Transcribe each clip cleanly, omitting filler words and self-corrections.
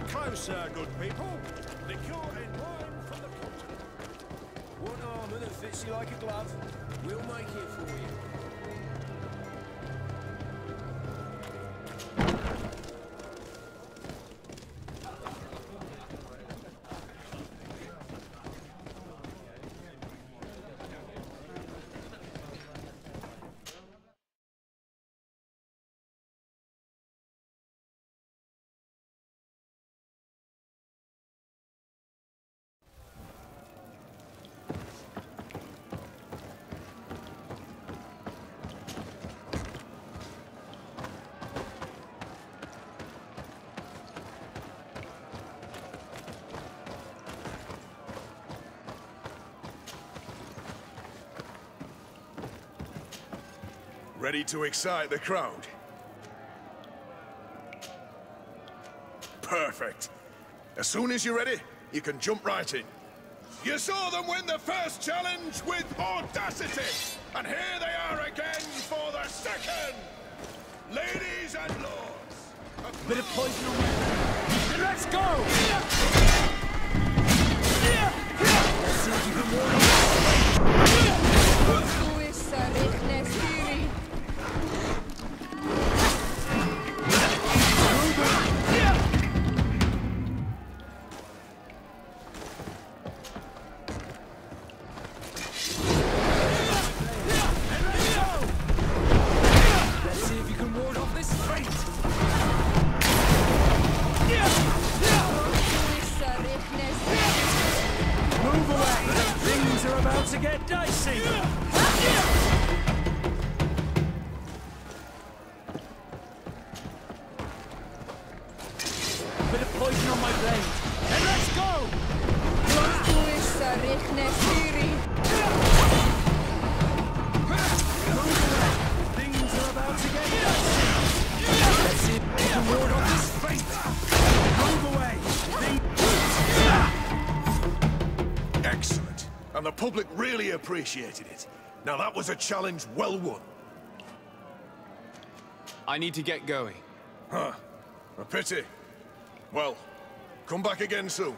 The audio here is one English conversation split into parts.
closer, good people. Liqueur and wine from the continent. One armour that fits you like a glove. We'll make it for you. Ready to excite the crowd? Perfect. As soon as you're ready, you can jump right in. You saw them win the first challenge with audacity, and here they are again for the second! Ladies and lords! Bit of poison on my... Let's go! Let's see if you can warn us. To get dicey! Bit of poison on my blade. And let's go! Things are about to get dicey! Let's see if we can ward off this fate! Move away! Excellent. And the public really appreciated it. Now that was a challenge well won. I need to get going. Huh. A pity. Well, come back again soon.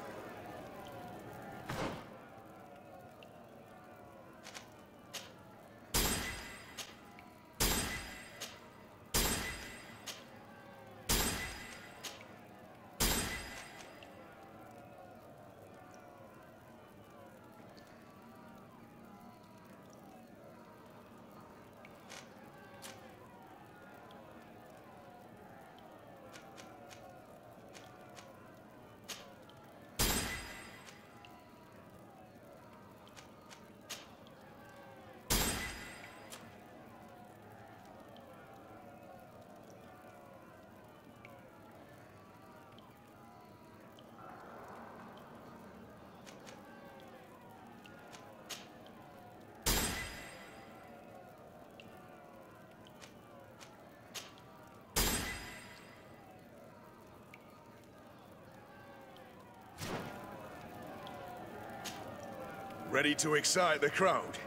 Ready to excite the crowd?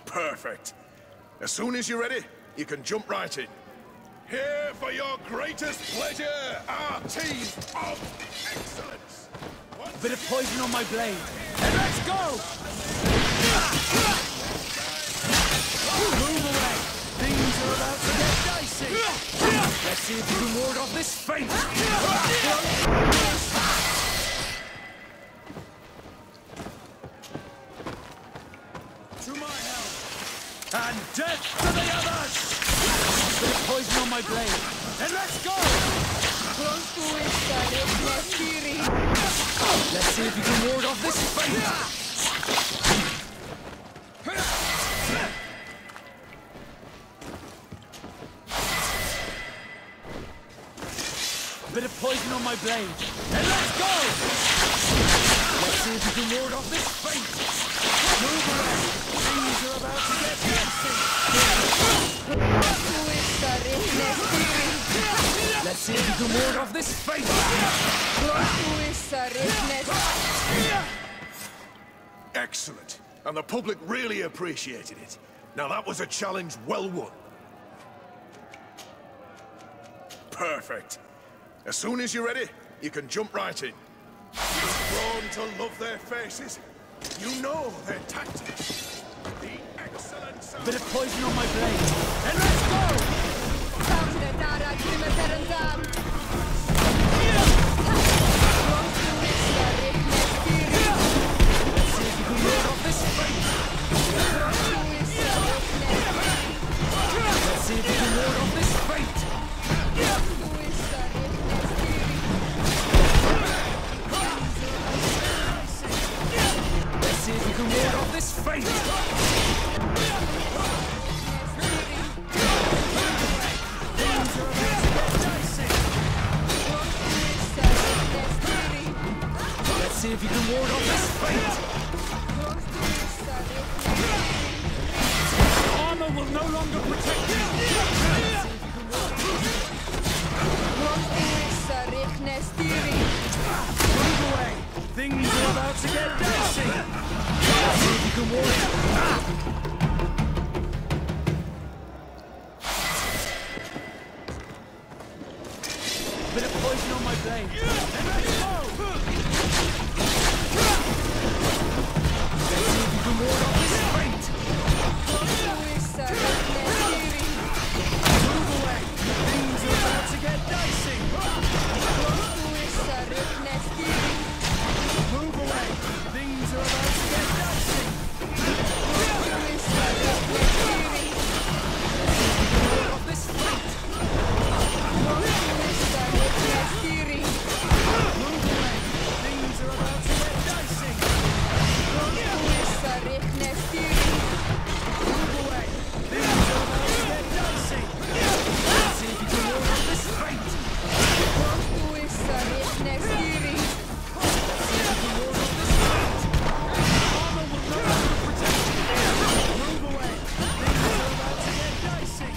Perfect. As soon as you're ready, you can jump right in. Here for your greatest pleasure, our team of excellence. Bit of poison on my blade. And let's go! Move away! Things are about to get dicey! Let's see if you can ward off this fate! To my help! And death to the others! Bit of poison on my blade. And let's go! Let's see if you can ward off this fate! Bit of poison on my blade. And let's go! Let's see if you can ward off this fate! Move away! Things are about to get messy! Let's see if you can ward off this fate! Excellent. And the public really appreciated it. Now that was a challenge well won. Perfect. As soon as you're ready, you can jump right in. You've grown to love their faces. You know their tactics. The excellence of... Bit of poison on my blade. And let's go! Let's see if you can ward off this fate. Let's see if you can ward off this fate. Let's see if you can ward off this fate. Let's see if you can ward off this fate. Armor will no longer protect you. Move away. Things are about to get dicey. Let's see if you can ward it. Bit of poison on my blade. And let's go! Let's see if you can ward off this fate. Move away. Things are about to get dicey. Move away. Things are about to get dicey. Ward off this fate. Move away. Things are about to get dicey. Move away. Things are about to get dicey. Let's see if you can ward off this fate. Let's see if you can ward off this fate. Armor will no longer protect you. Move away. Things are about to get dicey.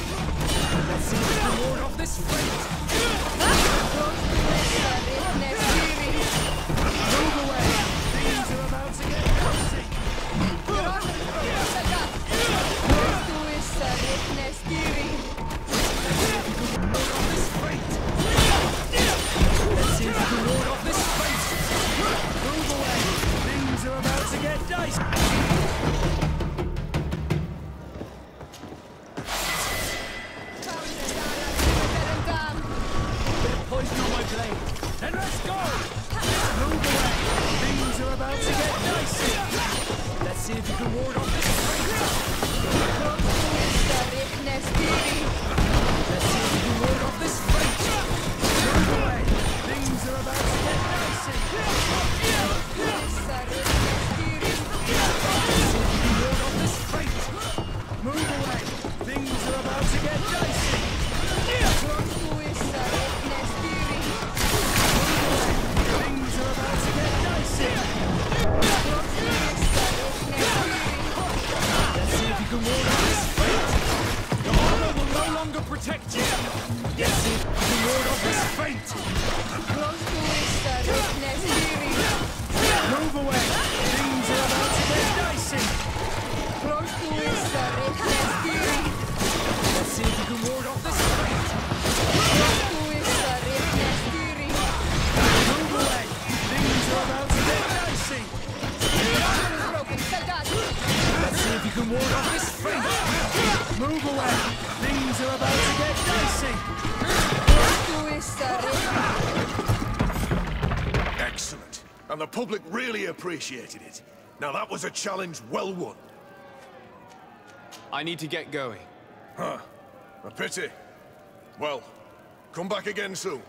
Let's see if you can ward off this fate. Move away. Things are about to get dicey. Let's see if you can ward off this fate. Move away. Things are about to get dicey. Bit of poison on my blade. And let's go! Move away. Things are about to get dicey. Let's see if you can ward off this fate. Let's see if you can ward off this fate. Move away. Things are about to get dicey. Let's see if you can ward off this fate. Move away. Things are about to get dicey. Move away. Things are about to get dicey. Let's see if you can ward off this fate. Your armor will no longer protect you. Let's see if you can ward off this fate. Move away. Things are about to get dicey. Let's see if you can ward off this fate. Move away. Things are about to get dicey. Let's see if you can ward off this fate. Move away. Things are about to get dicey. Excellent. And the public really appreciated it. Now that was a challenge well won. I need to get going. Huh. A pity. Well, come back again soon.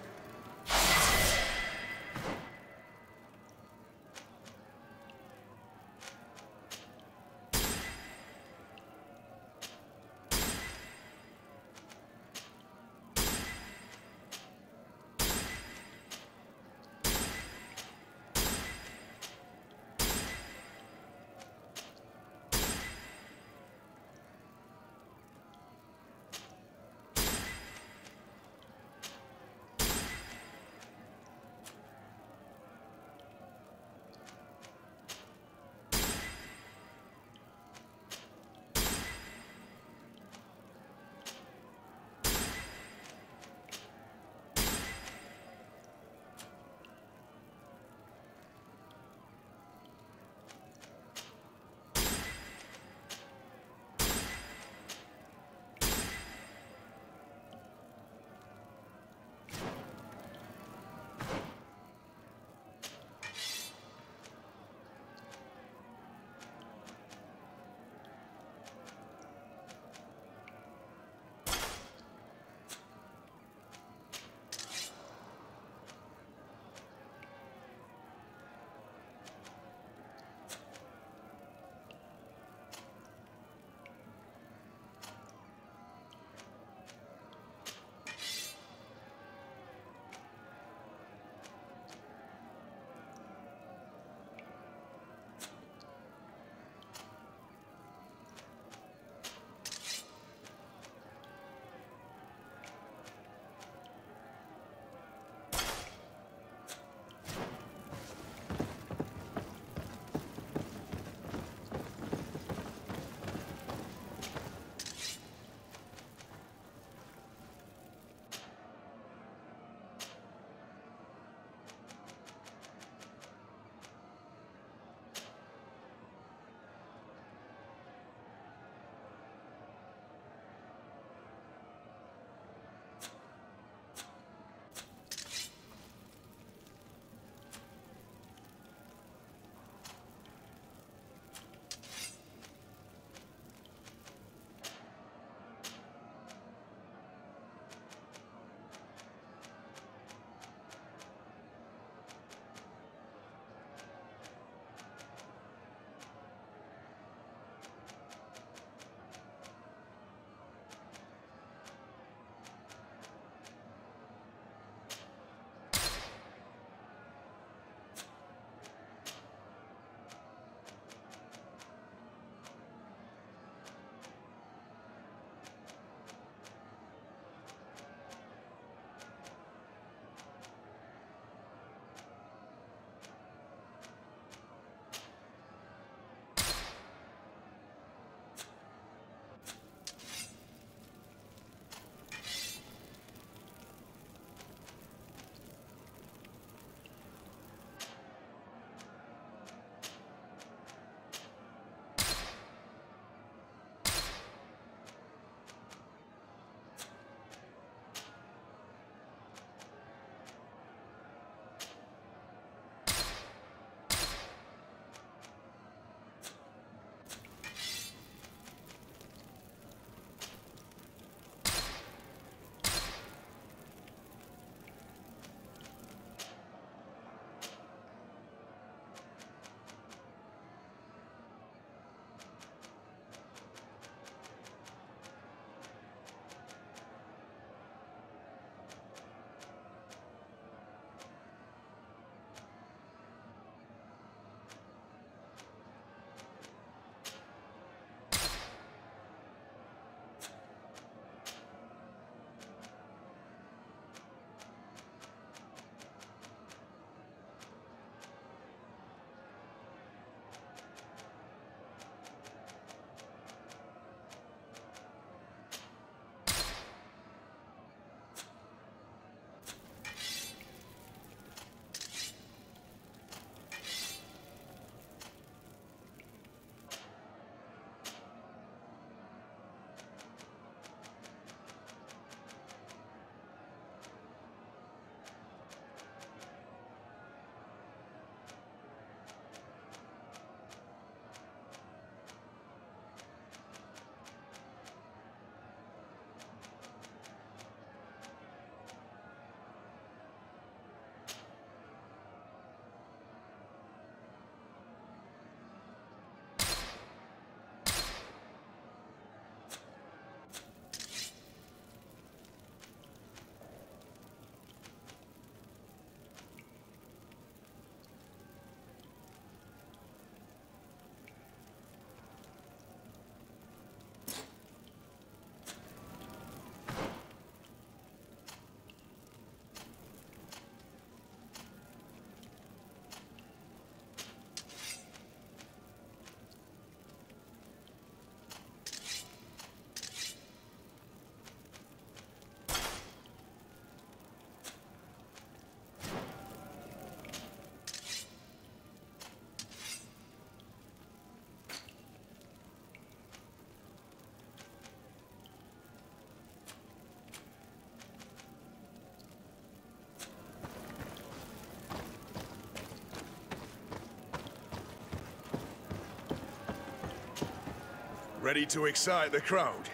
Ready to excite the crowd?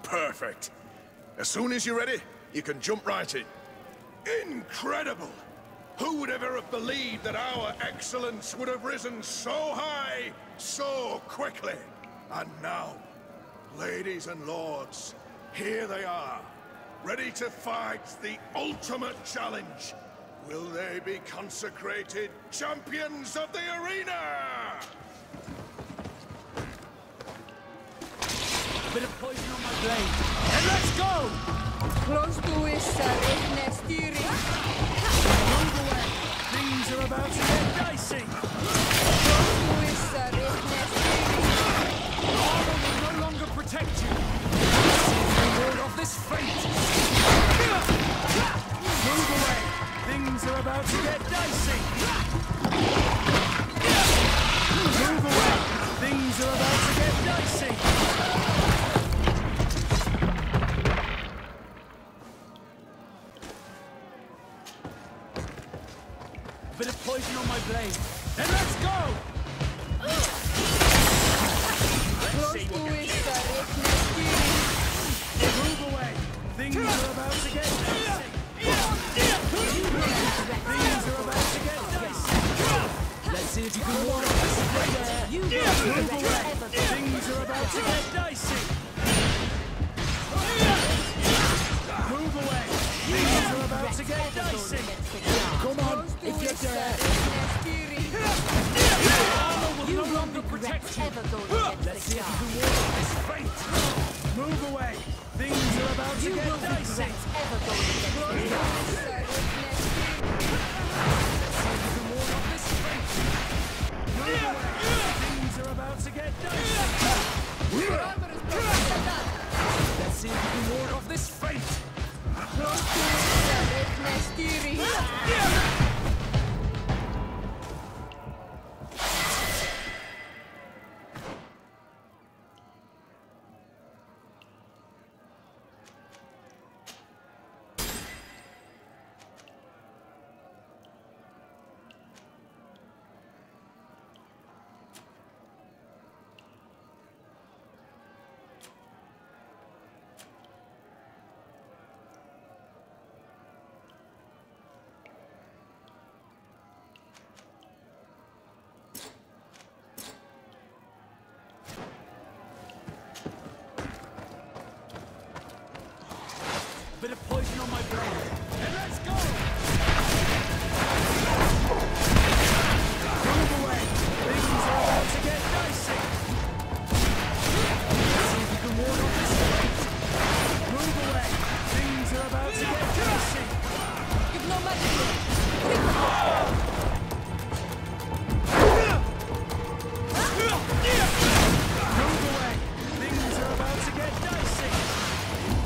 Perfect. As soon as you're ready, you can jump right in. Incredible! Who would ever have believed that our excellence would have risen so high, so quickly? And now, ladies and lords, here they are, ready to fight the ultimate challenge. Will they be consecrated champions of the arena? Bit of poison on my blade. And let's go! Close to is Sardet steering. Move away. Things are about to get dicey. Close to is Sardet steering. Armor will no longer protect you. See the reward of this fate. Move away. Things are about to get dicey. Move away. Things are about to get dicey. Bit of poison on my blade. And let's go! Close to is Sardet steering. Move away. Things are about to get dicey. Things are about to get dicey. Let's see if you can ward off this fate. Move away. Things are about to get dicey. Move away. Things are about to get dicey. Come on, if you're there. Armor will no longer protect you. Let's see if you can ward off this fate. Move away. Things are about to get dicey. Let's see if you can ward off this fate. Move away. Things are about to get dicey. Let's see if you can ward off this fate. Close to is Sardet steering. Bit of poison on my blade. And let's go! Move away. Things are about to get dicey. Let's see if you can ward off this fate. Move away. Things are about to get dicey. Give no magic. Move away. Things are about to get dicey.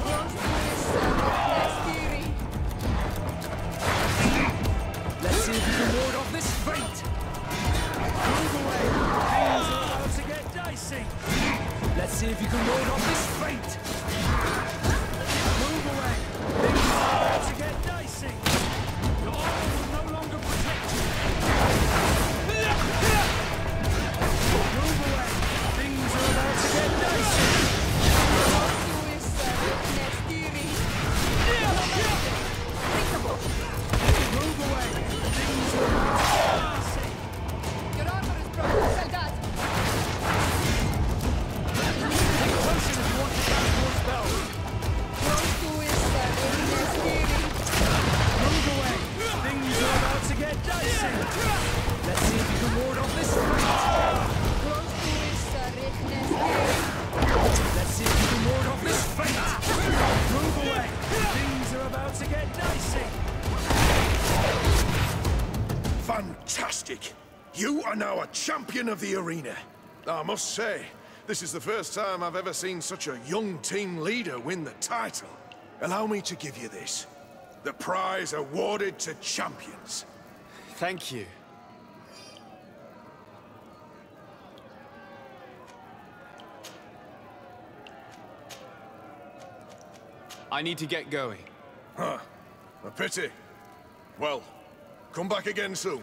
Close to is Sardet steering. Let's see if you can ward off this fate. Move away. Things are about to get dicey. Let's see if you can ward off this fate. Move away. Things are about to get dicey. Your armor will no longer protect you. Move away. Things are about to get dicey. Close to is Sardet steering. Move away. Things are about to get dicey. Your armor is broken, Sardet. Take potion if you want to cast more spells. Close to is Sardet steering. Move away. Things are about to get dicey. Let's see if you can ward off this fate. Close to is Sardet steering. Let's see if you can ward off this fate. Move away. Things are about to get dicey. Fantastic! You are now a champion of the arena. I must say, this is the first time I've ever seen such a young team leader win the title. Allow me to give you this. The prize awarded to champions. Thank you. I need to get going. Huh. A pity. Well, come back again soon.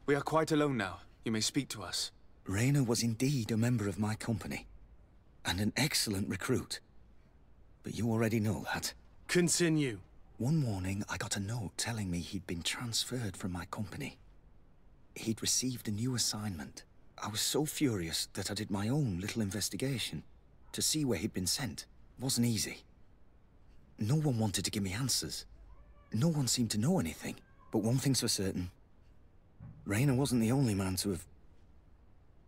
We are quite alone now. You may speak to us. Raynor was indeed a member of my company, and an excellent recruit. But you already know that. Continue. One morning, I got a note telling me he'd been transferred from my company. He'd received a new assignment. I was so furious that I did my own little investigation to see where he'd been sent. It wasn't easy. No one wanted to give me answers. No one seemed to know anything. But one thing's for certain. Raynor wasn't the only man to have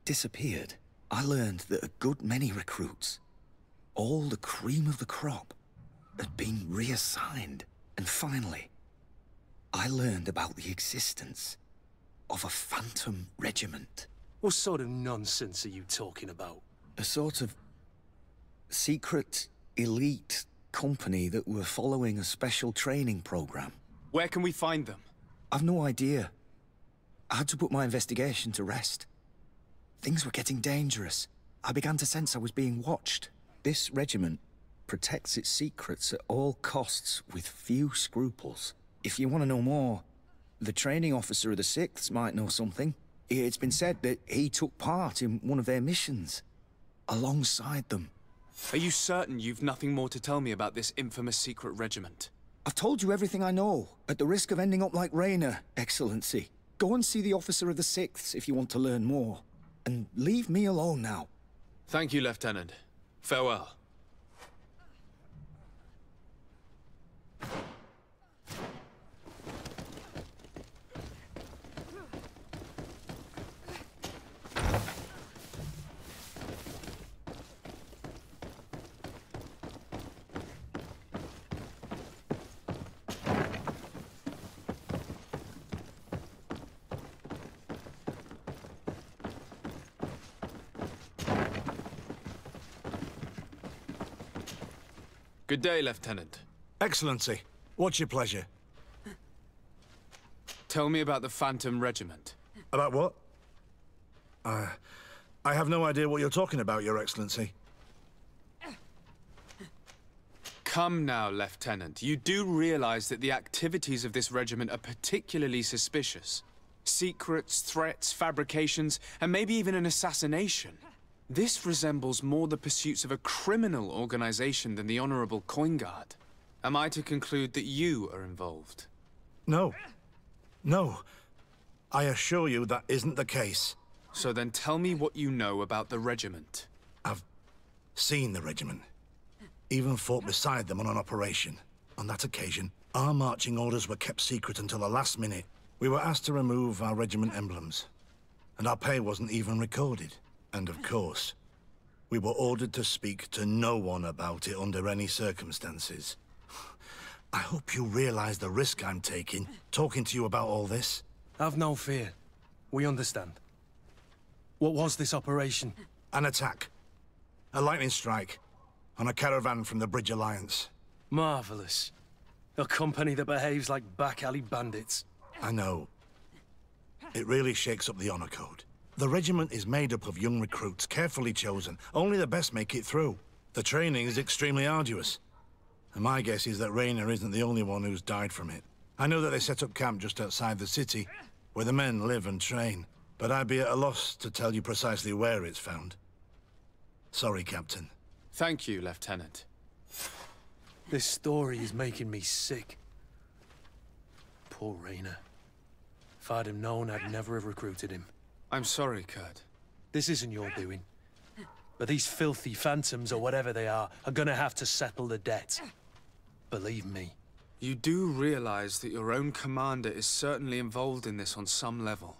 disappeared. I learned that a good many recruits, all the cream of the crop, had been reassigned. And finally, I learned about the existence of a phantom regiment. What sort of nonsense are you talking about? A sort of secret, elite company that were following a special training program. Where can we find them? I've no idea. I had to put my investigation to rest. Things were getting dangerous. I began to sense I was being watched. This regiment protects its secrets at all costs with few scruples. If you want to know more, the training officer of the 6th might know something. It's been said that he took part in one of their missions, alongside them. Are you certain you've nothing more to tell me about this infamous secret regiment? I've told you everything I know, at the risk of ending up like Raynor, Excellency. Go and see the officer of the 6th if you want to learn more. And leave me alone now. Thank you, Lieutenant. Farewell. Good day, Lieutenant. Excellency, what's your pleasure? Tell me about the Phantom Regiment. About what? I have no idea what you're talking about, Your Excellency. Come now, Lieutenant. You do realize that the activities of this regiment are particularly suspicious. Secrets, threats, fabrications, and maybe even an assassination. This resembles more the pursuits of a criminal organization than the Honorable Coin Guard. Am I to conclude that you are involved? No. No. I assure you that isn't the case. So then tell me what you know about the regiment. I've seen the regiment. Even fought beside them on an operation. On that occasion, our marching orders were kept secret until the last minute. We were asked to remove our regiment emblems. And our pay wasn't even recorded. And of course, we were ordered to speak to no one about it under any circumstances. I hope you realize the risk I'm taking, talking to you about all this. Have no fear. We understand. What was this operation? An attack. A lightning strike. On a caravan from the Bridge Alliance. Marvelous. A company that behaves like back-alley bandits. I know. It really shakes up the honor code. The regiment is made up of young recruits, carefully chosen. Only the best make it through. The training is extremely arduous. And my guess is that Raynor isn't the only one who's died from it. I know that they set up camp just outside the city, where the men live and train. But I'd be at a loss to tell you precisely where it's found. Sorry, Captain. Thank you, Lieutenant. This story is making me sick. Poor Raynor. If I'd have known, I'd never have recruited him. I'm sorry, Kurt. This isn't your doing. But these filthy phantoms, or whatever they are gonna have to settle the debt. Believe me. You do realize that your own commander is certainly involved in this on some level.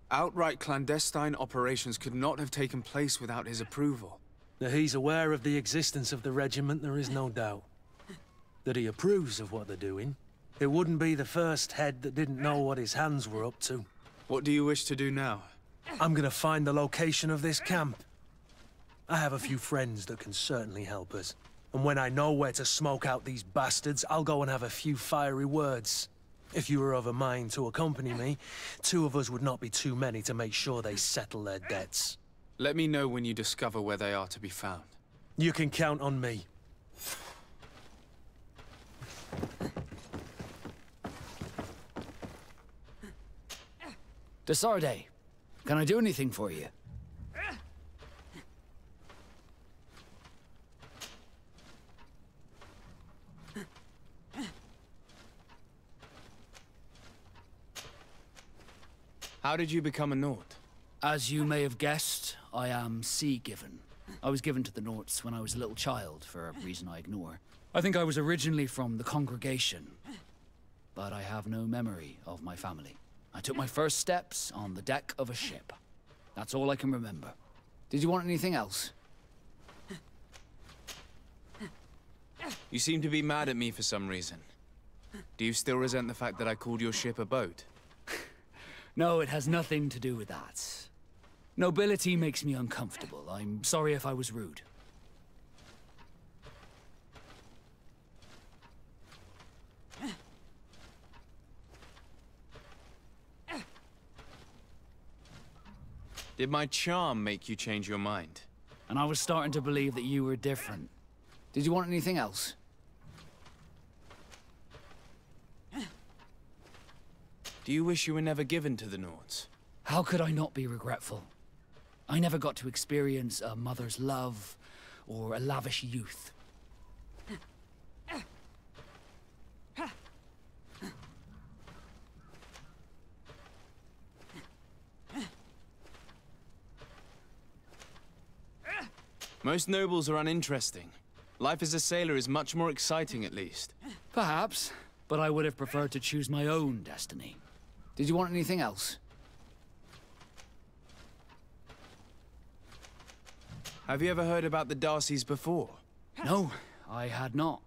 Outright clandestine operations could not have taken place without his approval. That he's aware of the existence of the regiment, there is no doubt. That he approves of what they're doing. It wouldn't be the first head that didn't know what his hands were up to. What do you wish to do now? I'm gonna find the location of this camp. I have a few friends that can certainly help us. And when I know where to smoke out these bastards, I'll go and have a few fiery words. If you were of a mind to accompany me, 2 of us would not be too many to make sure they settle their debts. Let me know when you discover where they are to be found. You can count on me. To Sardet. Can I do anything for you? How did you become a Nord? As you may have guessed, I am sea-given. I was given to the Norts when I was a little child, for a reason I ignore. I think I was originally from the congregation, but I have no memory of my family. I took my first steps on the deck of a ship. That's all I can remember. Did you want anything else? You seem to be mad at me for some reason. Do you still resent the fact that I called your ship a boat? No, it has nothing to do with that. Nobility makes me uncomfortable. I'm sorry if I was rude. Did my charm make you change your mind? And I was starting to believe that you were different. Did you want anything else? Do you wish you were never given to the Nords? How could I not be regretful? I never got to experience a mother's love or a lavish youth. Most nobles are uninteresting. Life as a sailor is much more exciting, at least. Perhaps, but I would have preferred to choose my own destiny. Did you want anything else? Have you ever heard about the Darcys before? No, I had not.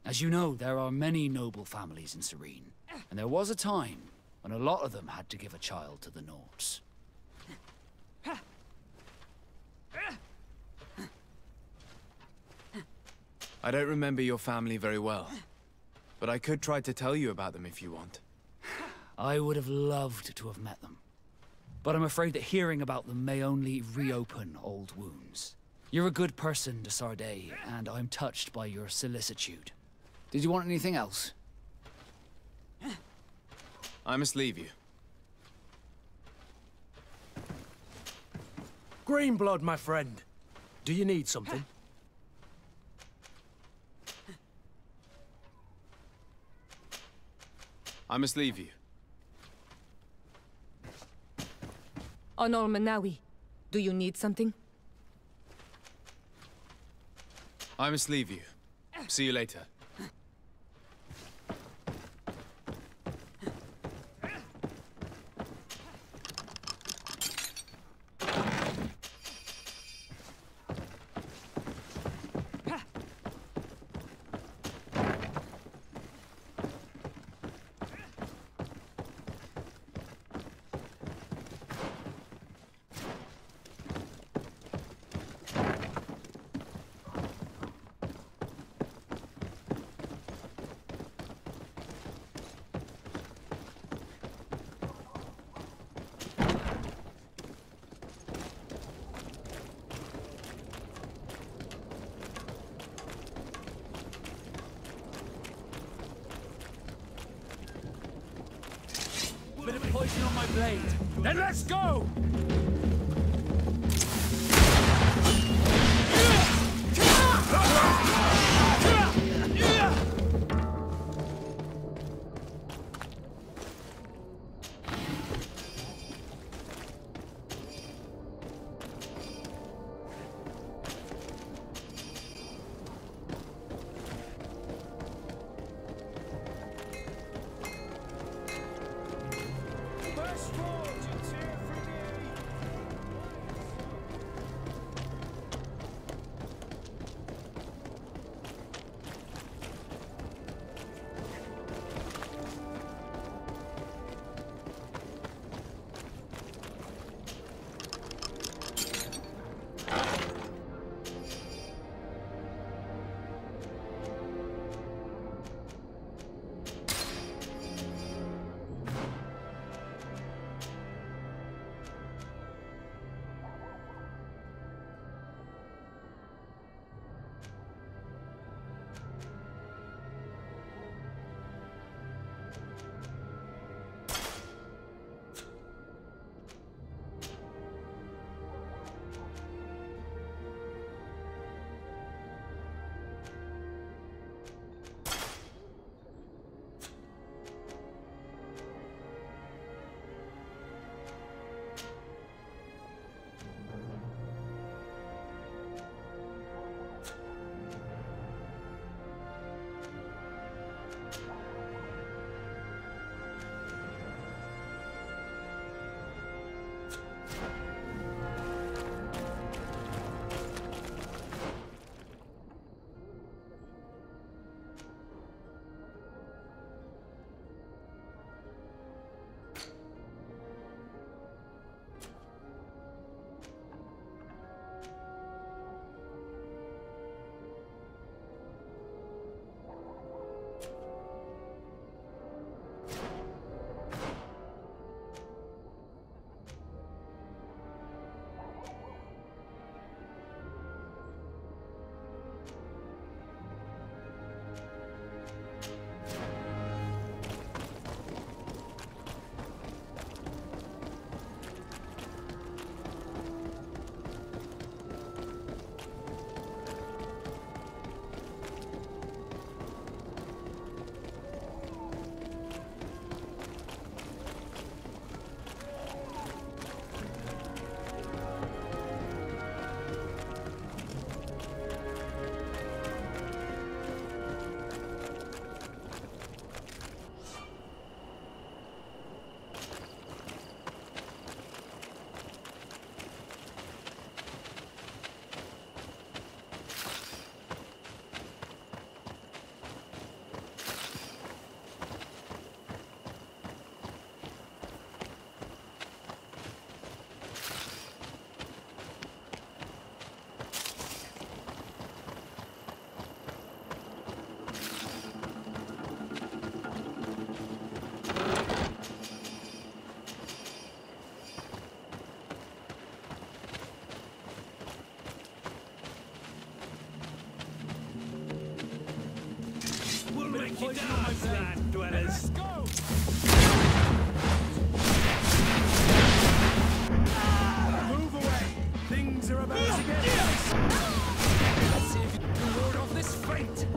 As you know, there are many noble families in Serene, and there was a time when a lot of them had to give a child to the Nords. I don't remember your family very well, but I could try to tell you about them if you want. I would have loved to have met them. But I'm afraid that hearing about them may only reopen old wounds. You're a good person, de Sardet, and I'm touched by your solicitude. Did you want anything else? I must leave you. Greenblood, my friend. Do you need something? I must leave you. Honor Manawi, do you need something? I must leave you. See you later. Bit of poison on my blade. Then let's go! Sand dwellers. Go! Move away! Things are about to get worse. Let's see if you can ward off this fate.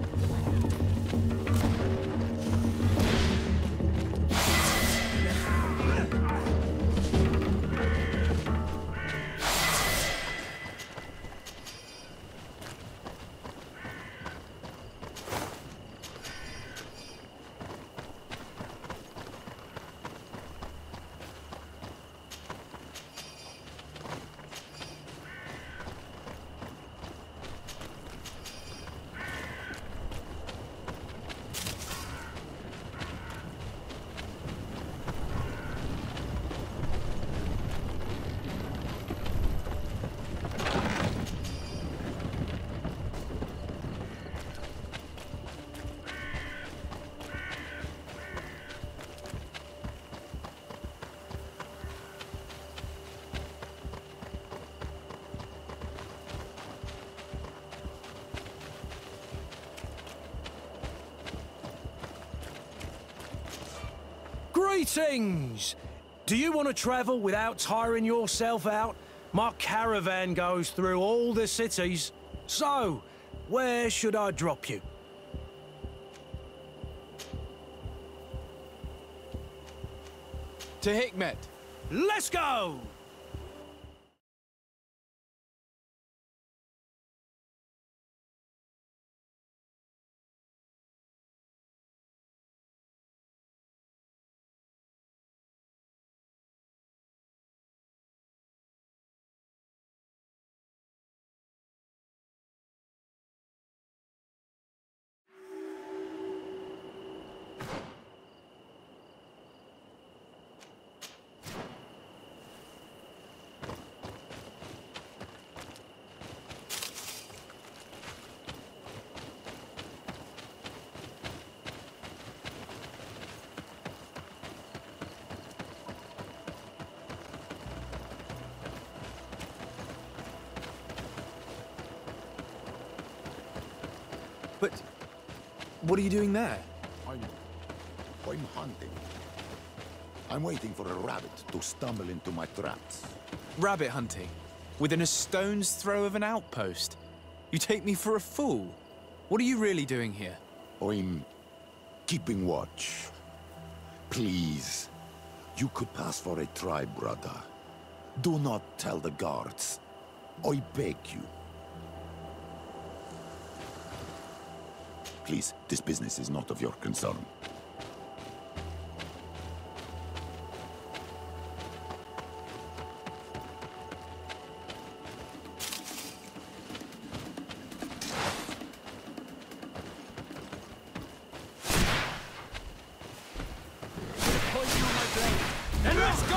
Greetings! Do you want to travel without tiring yourself out? My caravan goes through all the cities. So, where should I drop you? To Hikmet. Let's go! But what are you doing there? I'm hunting. I'm waiting for a rabbit to stumble into my traps. Rabbit hunting? Within a stone's throw of an outpost? You take me for a fool. What are you really doing here? I'm keeping watch. Please, you could pass for a tribe, brother. Do not tell the guards. I beg you. Please, this business is not of your concern. And let's go!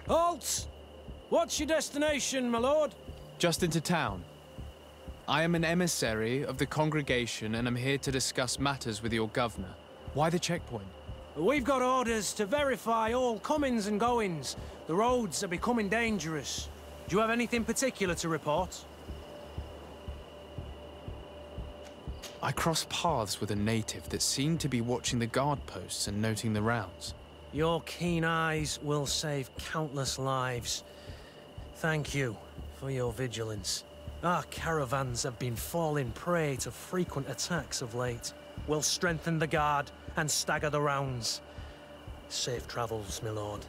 Halt! What's your destination, my lord? Just into town. I am an emissary of the congregation and I'm here to discuss matters with your governor. Why the checkpoint? We've got orders to verify all comings and goings. The roads are becoming dangerous. Do you have anything particular to report? I crossed paths with a native that seemed to be watching the guard posts and noting the rounds. Your keen eyes will save countless lives. Thank you for your vigilance. Our caravans have been falling prey to frequent attacks of late. We'll strengthen the guard and stagger the rounds. Safe travels, my lord.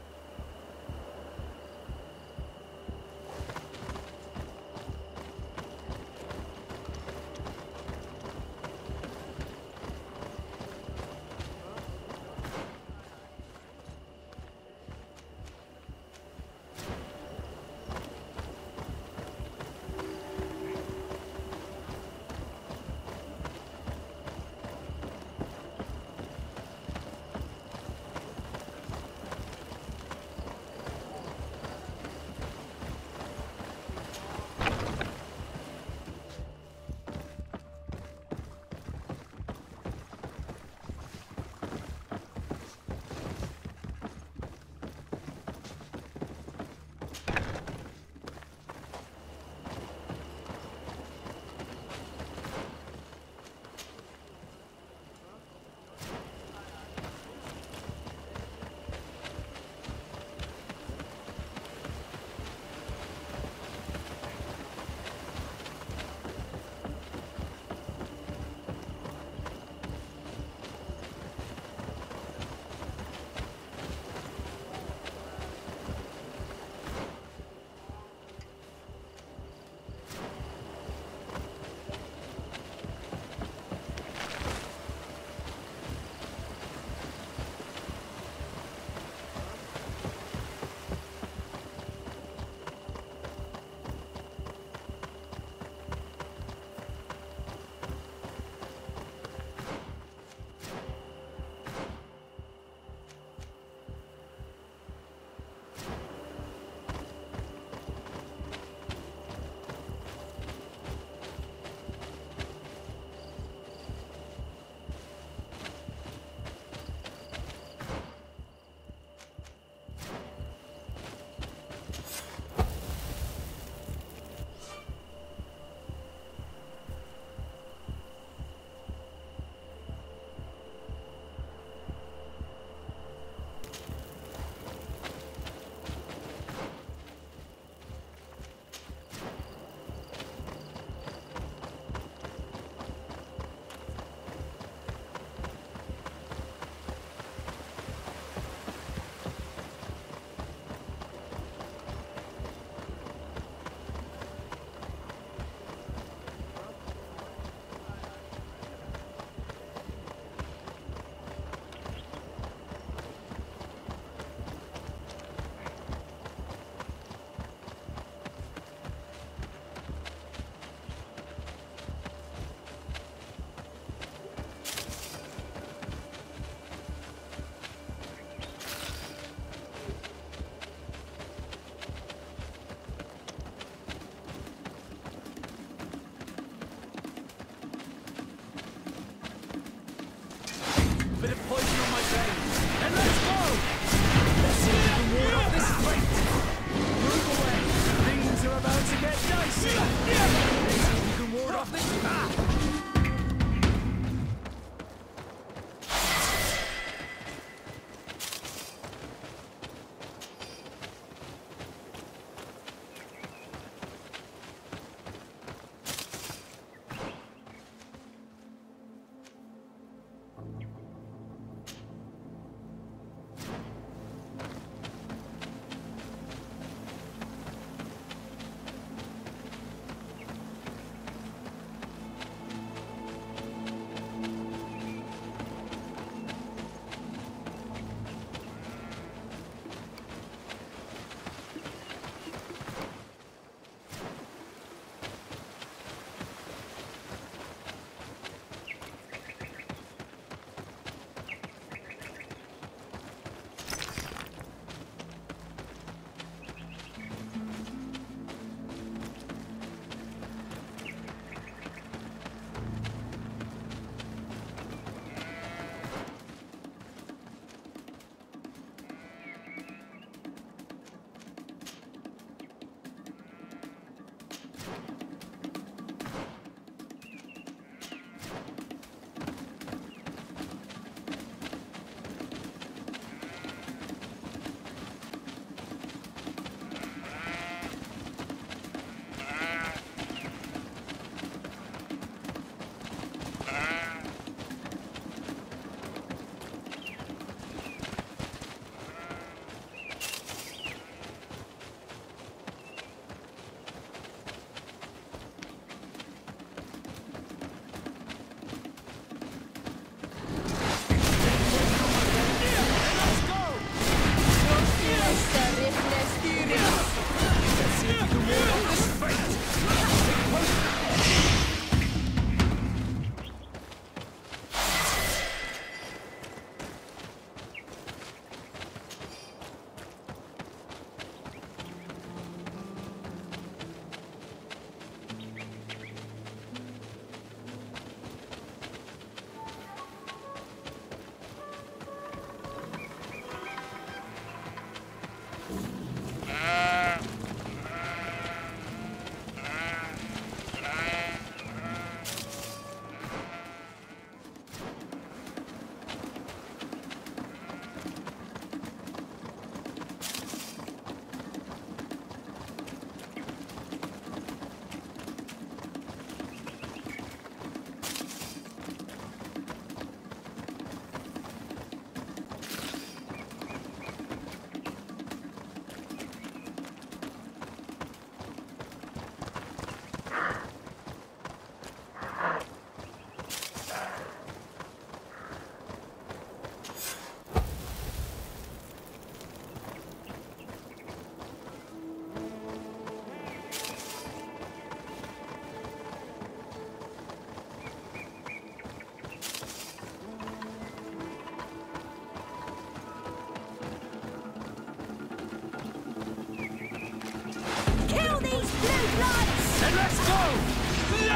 And let's go!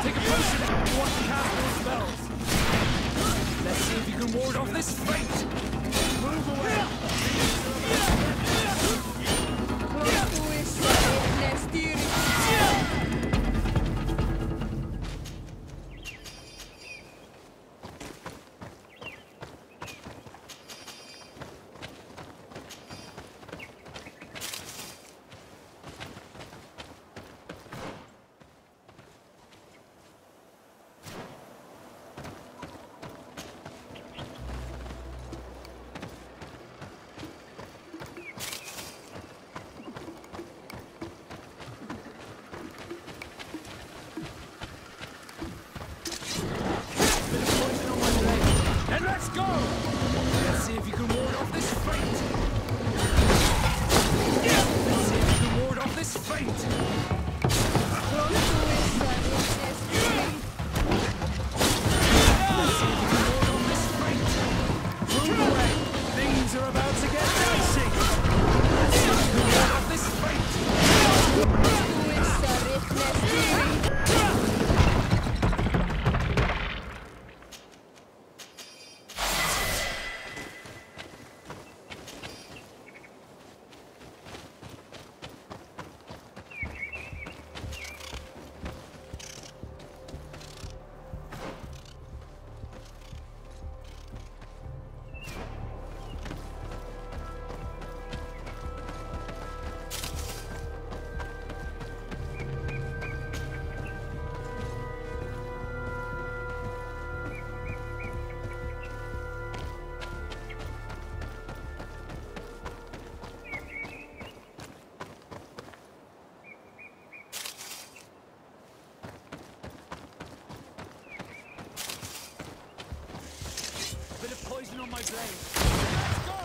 Take a potion and you want to cast those spells. Let's see if you can ward off this fate. Move away. And let's go! Let's see if you can ward off this fate. Let's see if you can ward off this fate. Let's see if you can ward off this fate. Move away. Things are about to get dicey. Let's see if you can ward off this fate. Bit of poison on my blade. Let's go!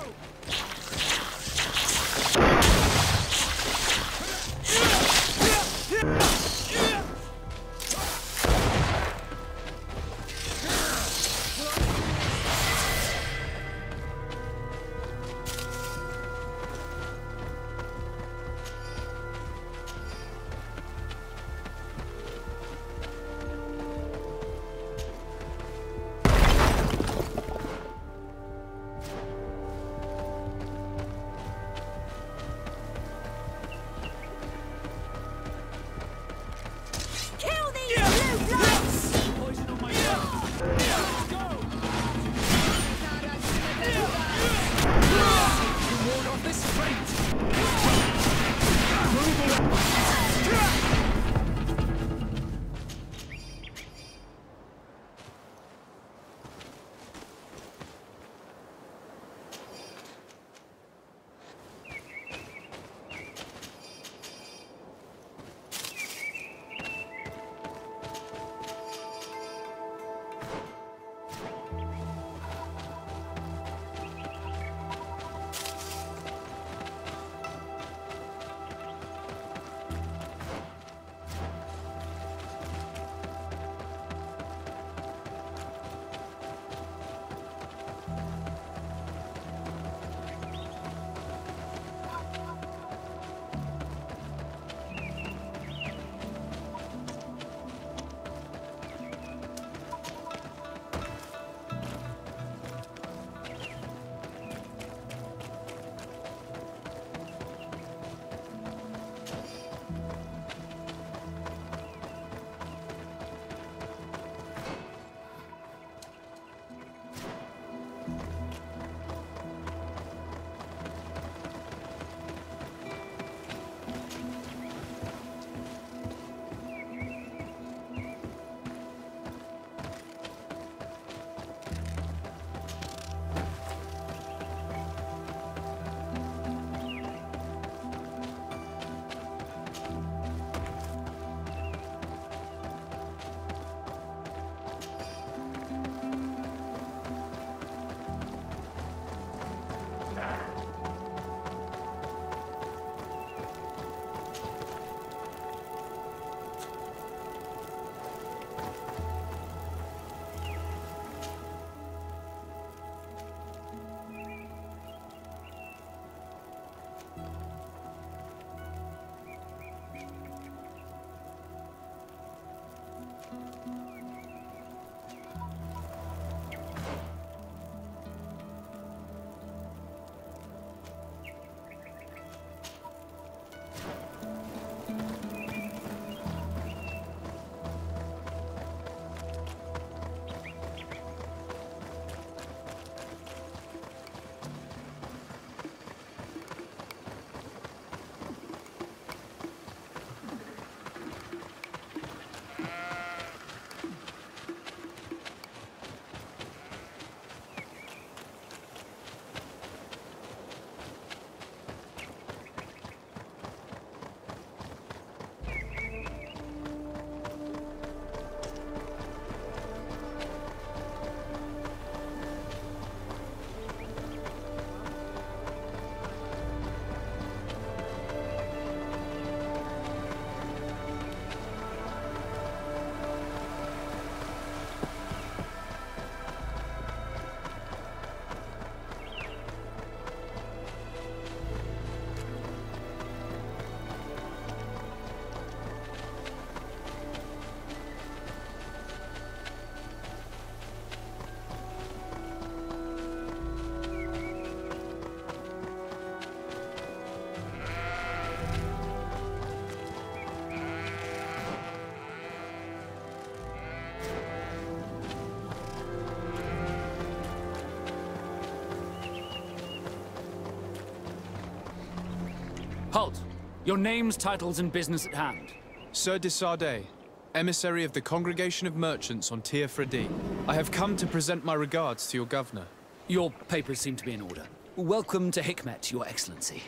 Halt! Your names, titles, and business at hand. Sir de Sardet, emissary of the Congregation of Merchants on Teer, Fradee. I have come to present my regards to your governor. Your papers seem to be in order. Welcome to Hikmet, Your Excellency.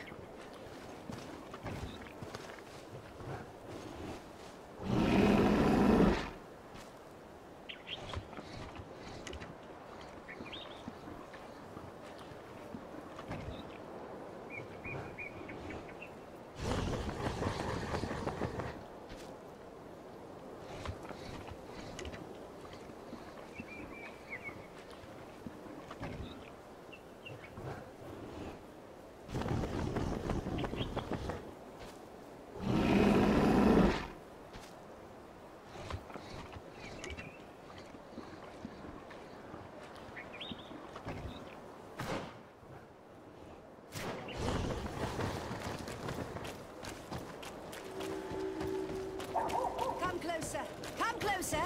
Come closer.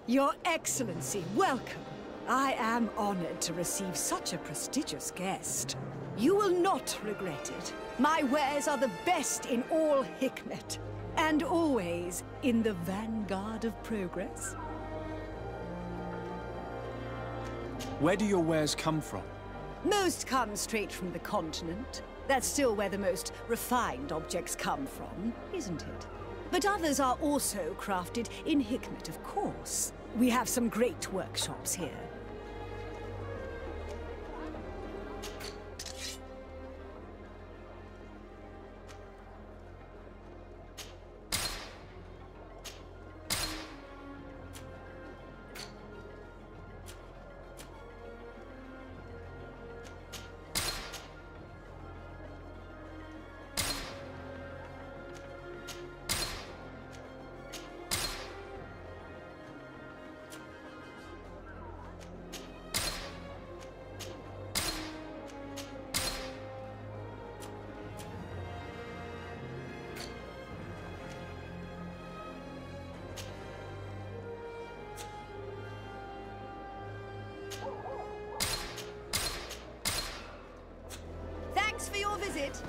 Your Excellency, welcome. I am honored to receive such a prestigious guest. You will not regret it. My wares are the best in all Hikmet, and always in the vanguard of progress. Where do your wares come from? Most come straight from the continent. That's still where the most refined objects come from, isn't it? But others are also crafted in Hikmet, of course. We have some great workshops here. Thanks for your visit.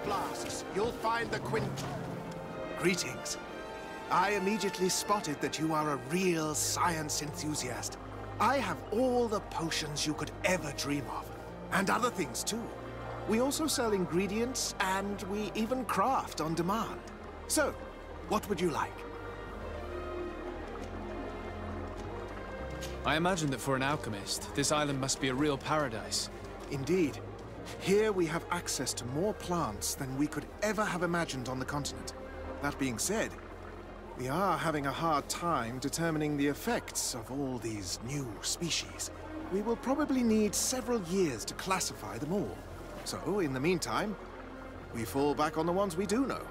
Flasks, you'll find the Greetings. I immediately spotted that you are a real science enthusiast. I have all the potions you could ever dream of, and other things too. We also sell ingredients, and we even craft on demand. So, what would you like? I imagine that for an alchemist, this island must be a real paradise. Indeed. Here we have access to more plants than we could ever have imagined on the continent. That being said, we are having a hard time determining the effects of all these new species. We will probably need several years to classify them all. So, in the meantime, we fall back on the ones we do know.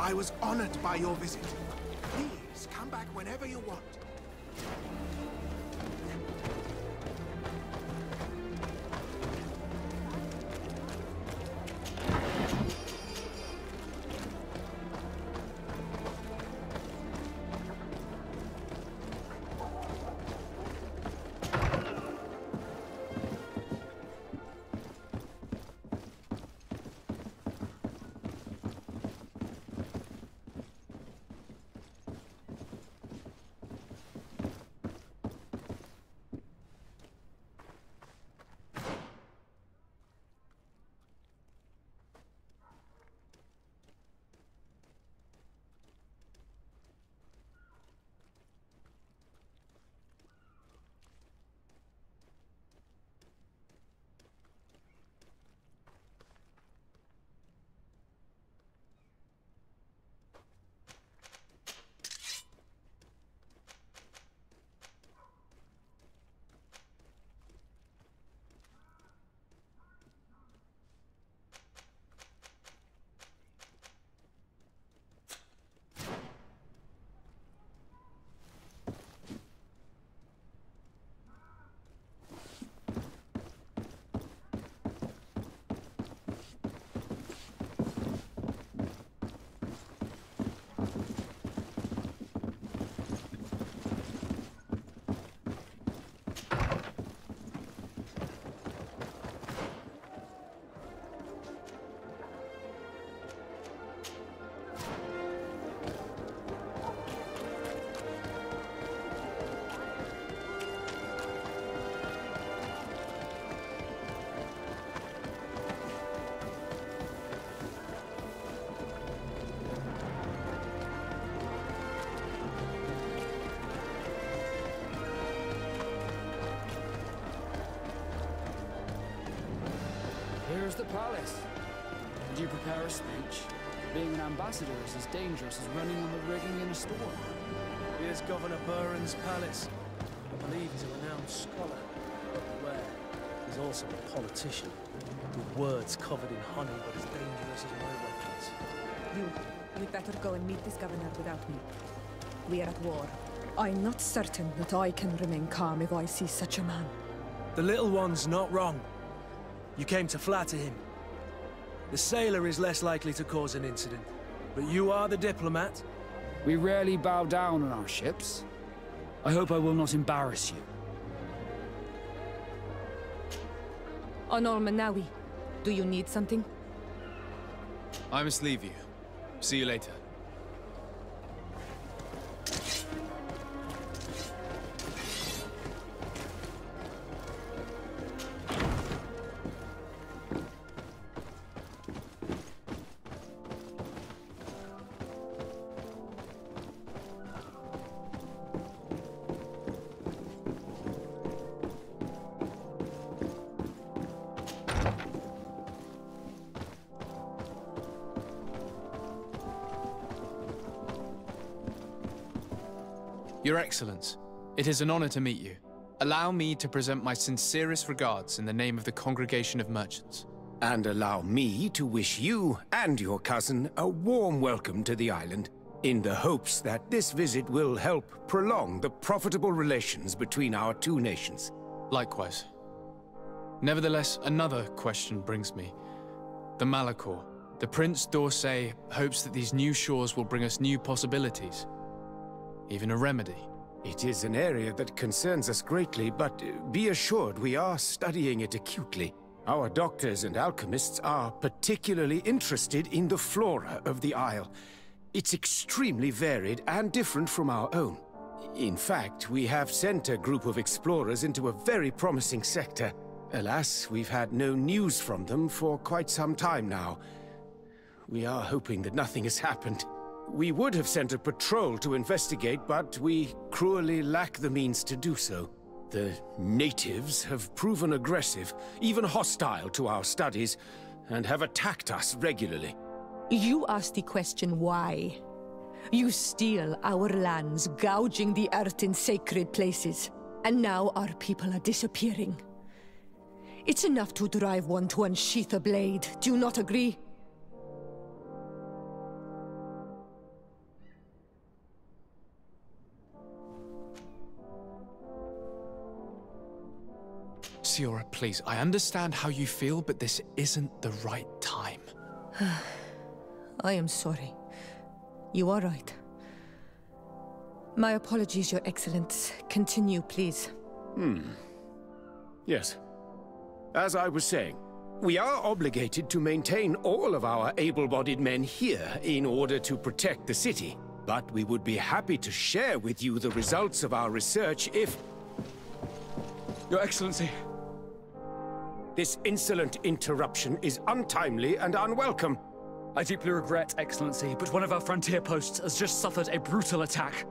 I was honored by your visit. Please, come back whenever you want. Here's the palace. Did you prepare a speech? Being an ambassador is as dangerous as running on the rigging in a storm. Here's Governor Buren's palace. I believe he's a renowned scholar. But beware, he's also a politician. With words covered in honey, but as dangerous as my weapons. You'd better go and meet this governor without me. We are at war. I'm not certain that I can remain calm if I see such a man. The little one's not wrong. You came to flatter him. The sailor is less likely to cause an incident, but you are the diplomat. We rarely bow down on our ships. I hope I will not embarrass you. Honor Manawi, do you need something? I must leave you. See you later. Your Excellence, it is an honor to meet you. Allow me to present my sincerest regards in the name of the Congregation of Merchants. And allow me to wish you and your cousin a warm welcome to the island, in the hopes that this visit will help prolong the profitable relations between our two nations. Likewise. Nevertheless, another question brings me. The malichor. The Prince d'Orsay hopes that these new shores will bring us new possibilities. Even a remedy. It is an area that concerns us greatly, but be assured we are studying it acutely. Our doctors and alchemists are particularly interested in the flora of the Isle. It's extremely varied and different from our own. In fact, we have sent a group of explorers into a very promising sector. Alas, we've had no news from them for quite some time now. We are hoping that nothing has happened. We would have sent a patrol to investigate, but we cruelly lack the means to do so. The natives have proven aggressive, even hostile to our studies, and have attacked us regularly. You asked the question why. You steal our lands, gouging the earth in sacred places. And now our people are disappearing. It's enough to drive one to unsheath a blade. Do you not agree? Siora, please. I understand how you feel, but this isn't the right time. I am sorry. You are right. My apologies, Your Excellence. Continue, please. Yes. As I was saying, we are obligated to maintain all of our able-bodied men here in order to protect the city. But we would be happy to share with you the results of our research if... Your Excellency. This insolent interruption is untimely and unwelcome. I deeply regret, Excellency, but one of our frontier posts has just suffered a brutal attack.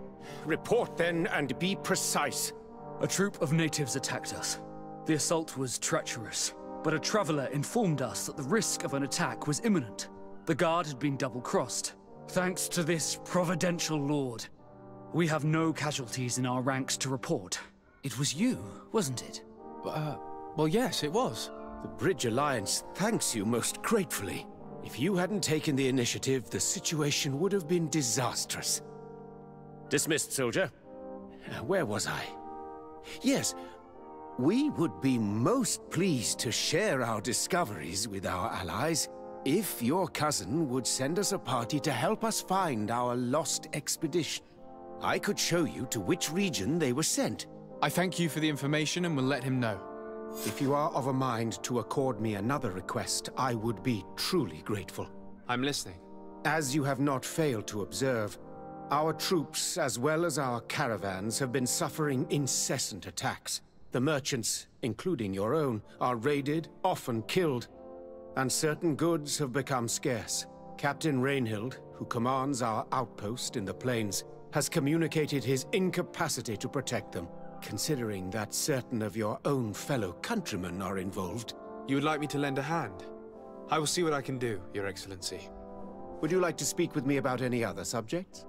Report then and be precise. A troop of natives attacked us. The assault was treacherous, but a traveler informed us that the risk of an attack was imminent. The guard had been double-crossed. Thanks to this providential lord, we have no casualties in our ranks to report. It was you, wasn't it? Well, yes, it was. The Bridge Alliance thanks you most gratefully. If you hadn't taken the initiative, the situation would have been disastrous. Dismissed, soldier. Where was I? Yes, we would be most pleased to share our discoveries with our allies if your cousin would send us a party to help us find our lost expedition. I could show you to which region they were sent. I thank you for the information and will let him know. If you are of a mind to accord me another request, I would be truly grateful. I'm listening. As you have not failed to observe, our troops, as well as our caravans, have been suffering incessant attacks. The merchants, including your own, are raided, often killed, and certain goods have become scarce. Captain Rainhild, who commands our outpost in the plains, has communicated his incapacity to protect them, considering that certain of your own fellow countrymen are involved. You would like me to lend a hand? I will see what I can do, Your Excellency. Would you like to speak with me about any other subjects?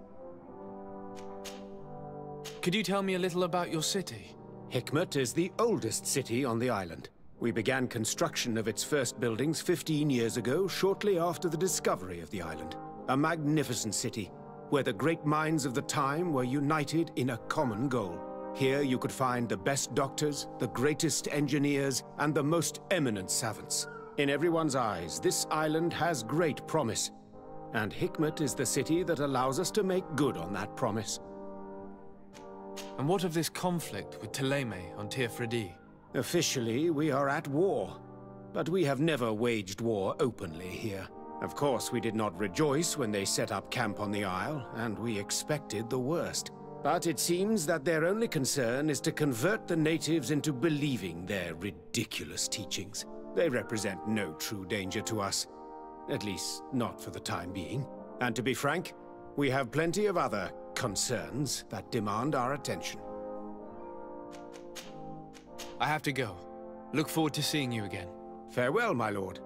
Could you tell me a little about your city? Hikmet is the oldest city on the island. We began construction of its first buildings 15 years ago, shortly after the discovery of the island. A magnificent city, where the great minds of the time were united in a common goal. Here you could find the best doctors, the greatest engineers, and the most eminent savants. In everyone's eyes, this island has great promise, and Hikmet is the city that allows us to make good on that promise. And what of this conflict with Thélème on Teer Fradee? Officially, we are at war, but we have never waged war openly here. Of course, we did not rejoice when they set up camp on the Isle, and we expected the worst. But it seems that their only concern is to convert the natives into believing their ridiculous teachings. They represent no true danger to us. At least, not for the time being. And to be frank, we have plenty of other concerns that demand our attention. I have to go. Look forward to seeing you again. Farewell, my lord.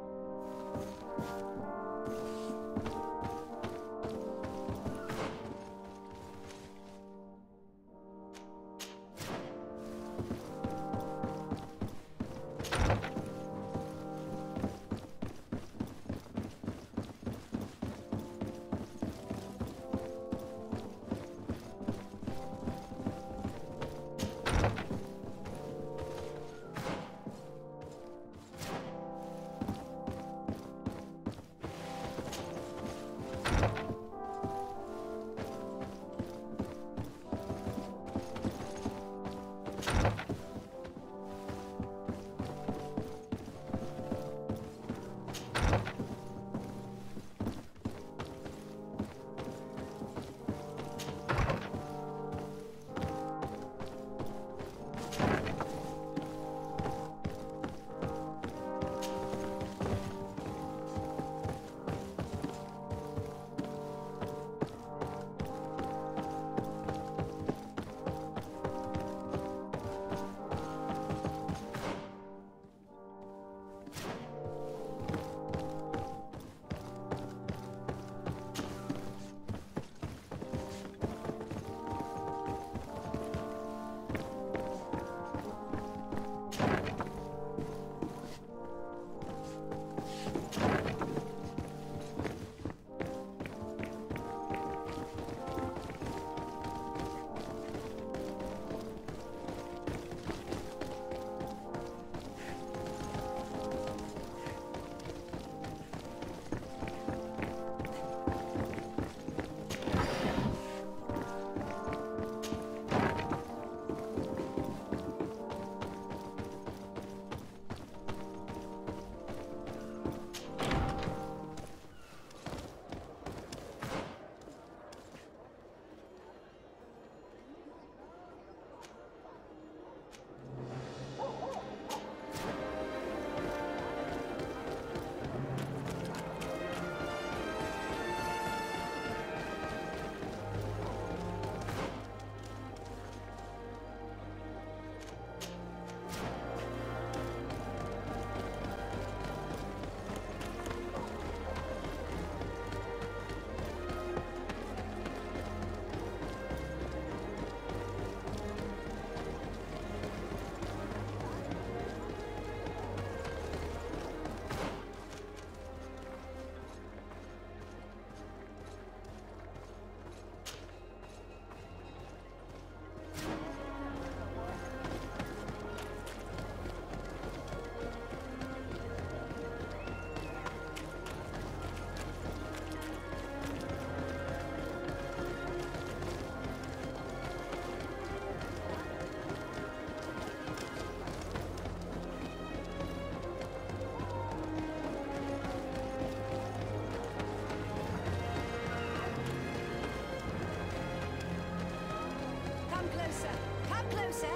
closer. Come closer.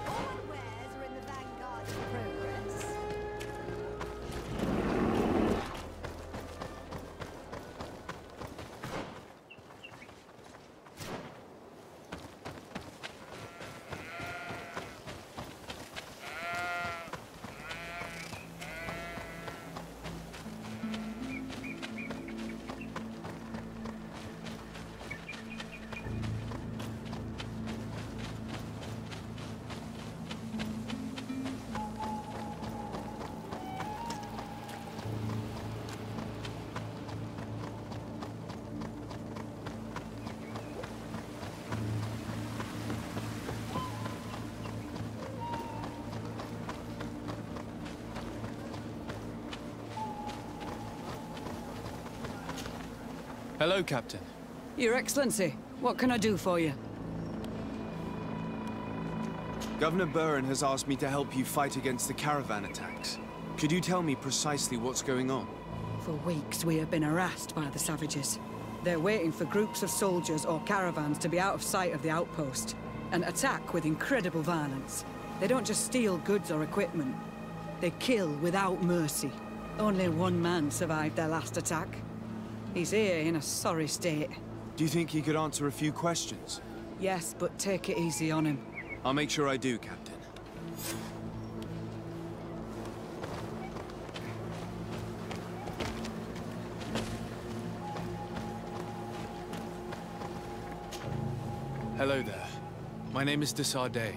All wares are in the vanguard of progress. Hello, Captain. Your Excellency, what can I do for you? Governor Burren has asked me to help you fight against the caravan attacks. Could you tell me precisely what's going on? For weeks, we have been harassed by the savages. They're waiting for groups of soldiers or caravans to be out of sight of the outpost and attack with incredible violence. They don't just steal goods or equipment. They kill without mercy. Only one man survived their last attack. He's here in a sorry state. Do you think he could answer a few questions? Yes, but take it easy on him. I'll make sure I do, Captain. Hello there. My name is Sardet.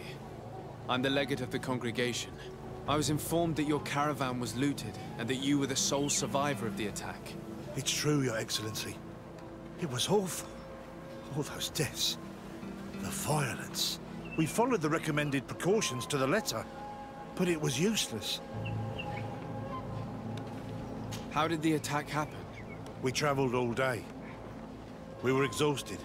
I'm the legate of the congregation. I was informed that your caravan was looted, and that you were the sole survivor of the attack. It's true, Your Excellency. It was awful. All those deaths. The violence. We followed the recommended precautions to the letter, but it was useless. How did the attack happen? We traveled all day. We were exhausted,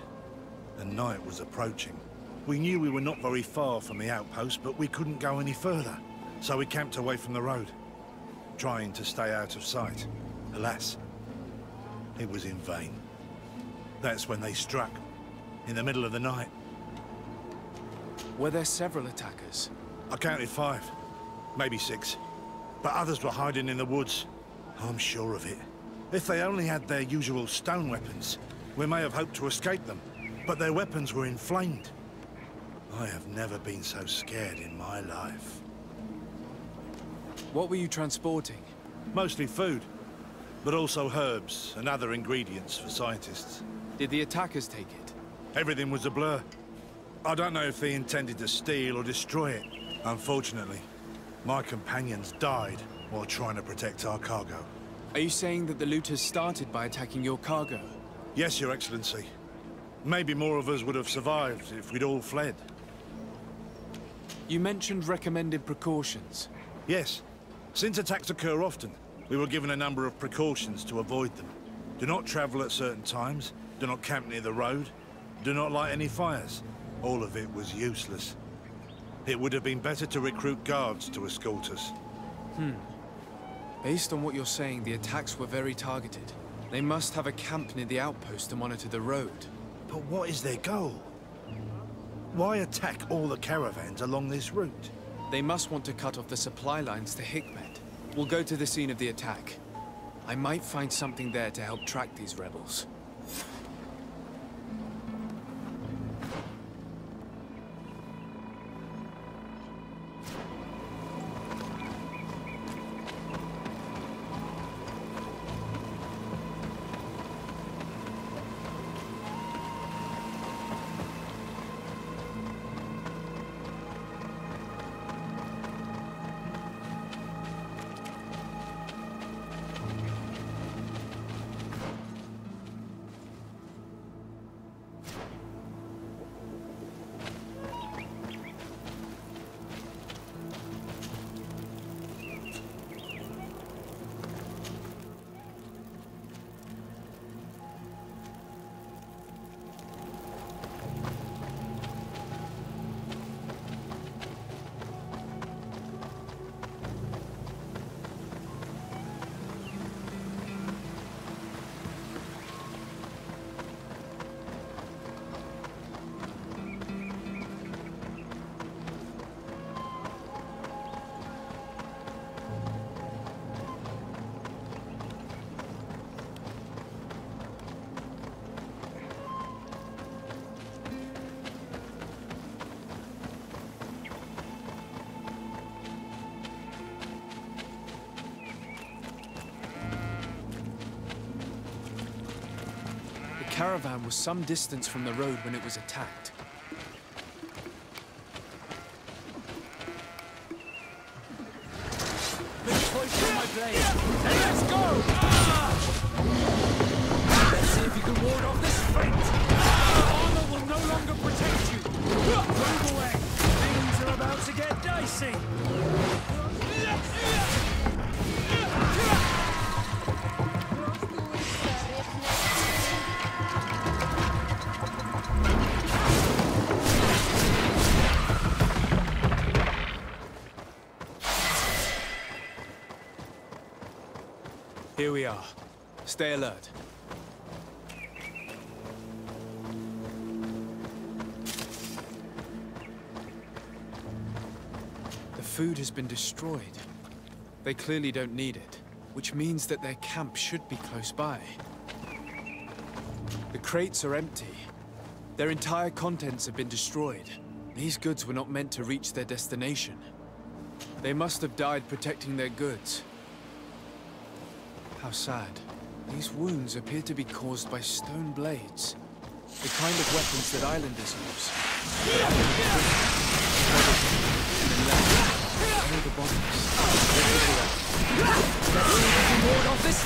and night was approaching. We knew we were not very far from the outpost, but we couldn't go any further. So we camped away from the road, trying to stay out of sight. Alas, it was in vain. That's when they struck, in the middle of the night. Were there several attackers? I counted 5, maybe 6. But others were hiding in the woods. I'm sure of it. If they only had their usual stone weapons, we may have hoped to escape them. But their weapons were inflamed. I have never been so scared in my life. What were you transporting? Mostly food, but also herbs and other ingredients for scientists. Did the attackers take it? Everything was a blur. I don't know if they intended to steal or destroy it. Unfortunately, my companions died while trying to protect our cargo. Are you saying that the looters started by attacking your cargo? Yes, Your Excellency. Maybe more of us would have survived if we'd all fled. You mentioned recommended precautions. Yes. Since attacks occur often, we were given a number of precautions to avoid them. Do not travel at certain times, do not camp near the road, do not light any fires. All of it was useless. It would have been better to recruit guards to escort us. Based on what you're saying, the attacks were very targeted. They must have a camp near the outpost to monitor the road. But what is their goal? Why attack all the caravans along this route? They must want to cut off the supply lines to Hikmet. We'll go to the scene of the attack. I might find something there to help track these rebels. caravan was some distance from the road when it was attacked. My blade. And let's go! Let's see if you can ward off this fate. Armor will no longer protect you. Move away. Things are about to get dicey. Here we are. Stay alert. The food has been destroyed. They clearly don't need it, which means that their camp should be close by. The crates are empty. Their entire contents have been destroyed. These goods were not meant to reach their destination. They must have died protecting their goods. How sad. These wounds appear to be caused by stone blades. The kind of weapons that islanders use. All the bodies. Let's see if we can ward off this.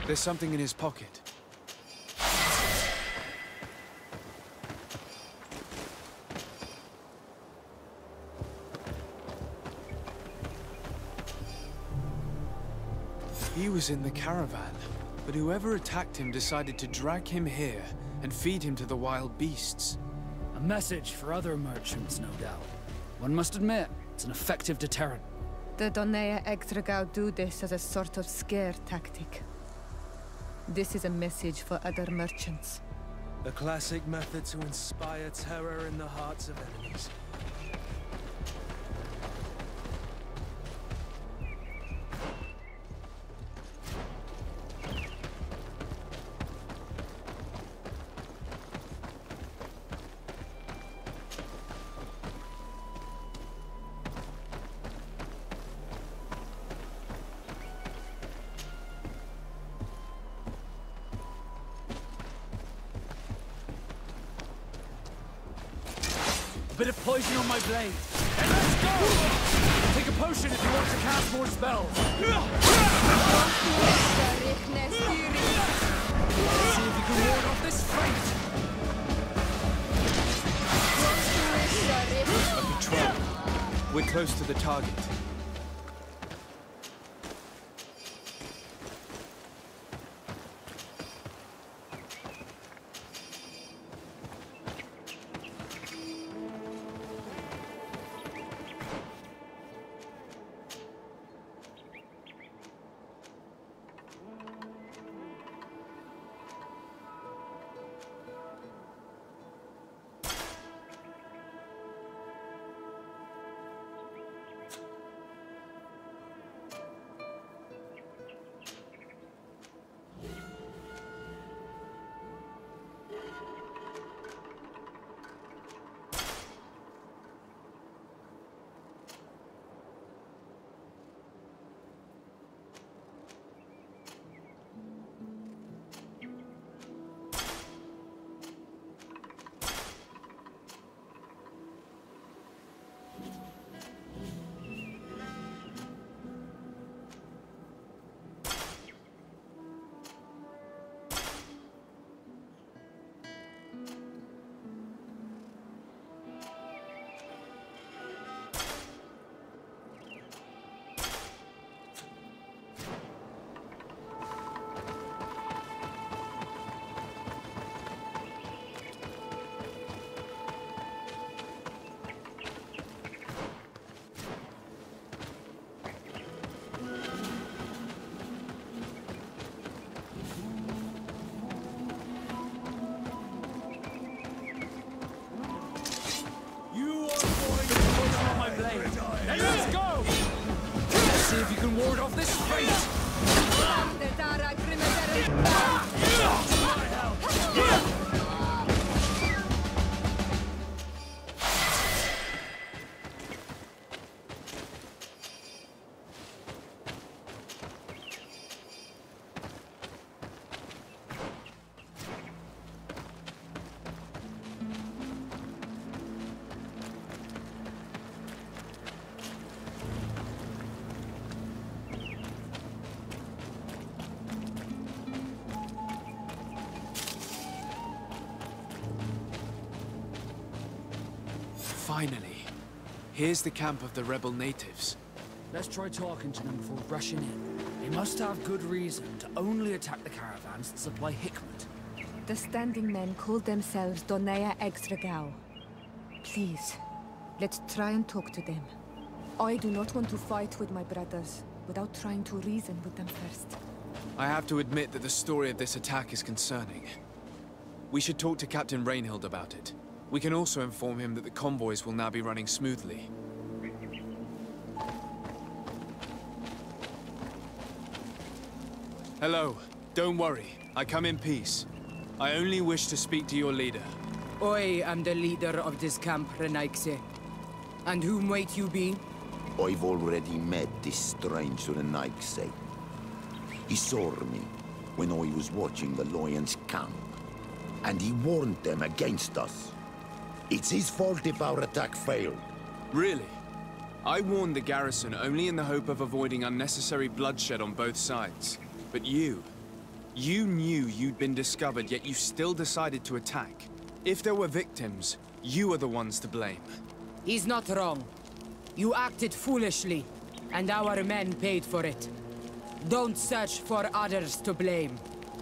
There's something in his pocket. He was in the caravan, but whoever attacked him decided to drag him here and feed him to the wild beasts. A message for other merchants, no doubt. One must admit, it's an effective deterrent. The doneigada do this as a sort of scare tactic. This is a message for other merchants. A classic method to inspire terror in the hearts of enemies. Bit of poison on my blade. And let's go! Take a potion if you want to cast more spells. Let's see if you can ward off this fate. A patrol. We're close to the target. can ward off this fate! Finally. Here's the camp of the rebel natives. Let's try talking to them before rushing in. They must have good reason to only attack the caravans that supply Hikmet. The standing men call themselves doneigada. Please, let's try and talk to them. I do not want to fight with my brothers without trying to reason with them first. I have to admit that the story of this attack is concerning. We should talk to Captain Rainhild about it. We can also inform him that the convoys will now be running smoothly. Hello. Don't worry. I come in peace. I only wish to speak to your leader. I am the leader of this camp, Renaigse. And whom might you be? I've already met this strange Renaigse. He saw me when I was watching the Lions' camp, and he warned them against us. It's his fault if our attack failed. Really? I warned the garrison only in the hope of avoiding unnecessary bloodshed on both sides. But you knew you'd been discovered, yet you still decided to attack. If there were victims, you are the ones to blame. He's not wrong. You acted foolishly, and our men paid for it. Don't search for others to blame.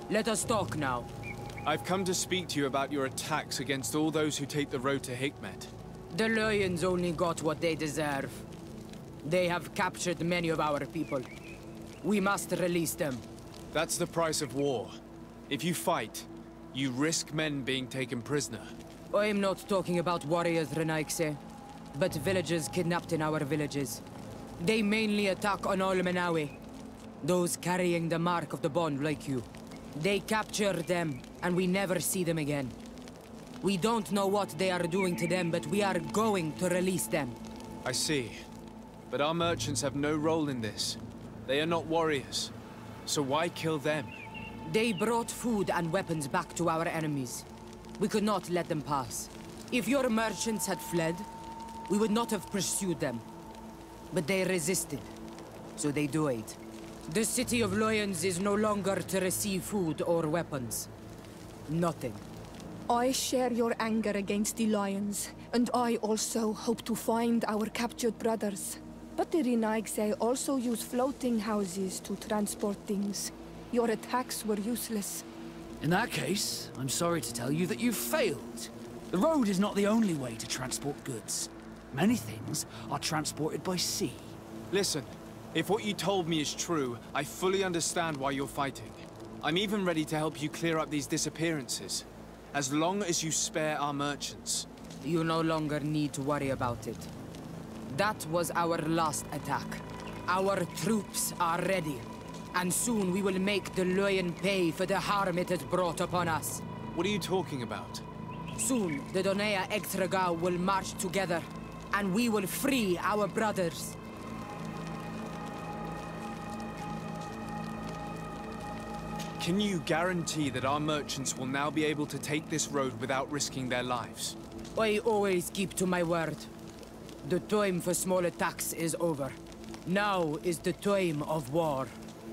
Let us talk now. I've come to speak to you about your attacks against all those who take the road to Hikmet. The Lions only got what they deserve. They have captured many of our people. We must release them. That's the price of war. If you fight, you risk men being taken prisoner. I'm not talking about warriors, Renaigse, but villagers kidnapped in our villages. They mainly attack on Olmenawe, those carrying the mark of the bond like you. They capture them, and we never see them again. We don't know what they are doing to them, but we are going to release them. I see. But our merchants have no role in this. They are not warriors. So why kill them? They brought food and weapons back to our enemies. We could not let them pass. If your merchants had fled, we would not have pursued them. But they resisted, so they died. The city of Lions is no longer to receive food or weapons. Nothing. I share your anger against the Lions, and I also hope to find our captured brothers. But the Renaigse also use floating houses to transport things. Your attacks were useless. In that case, I'm sorry to tell you that you've failed. The road is not the only way to transport goods. Many things are transported by sea. Listen, if what you told me is true, I fully understand why you're fighting. I'm even ready to help you clear up these disappearances, as long as you spare our merchants. You no longer need to worry about it. That was our last attack. Our troops are ready, and soon we will make the Lion pay for the harm it has brought upon us. What are you talking about? Soon, the doneigada will march together, and we will free our brothers. Can you guarantee that our merchants will now be able to take this road without risking their lives? I always keep to my word. The time for small attacks is over. Now is the time of war.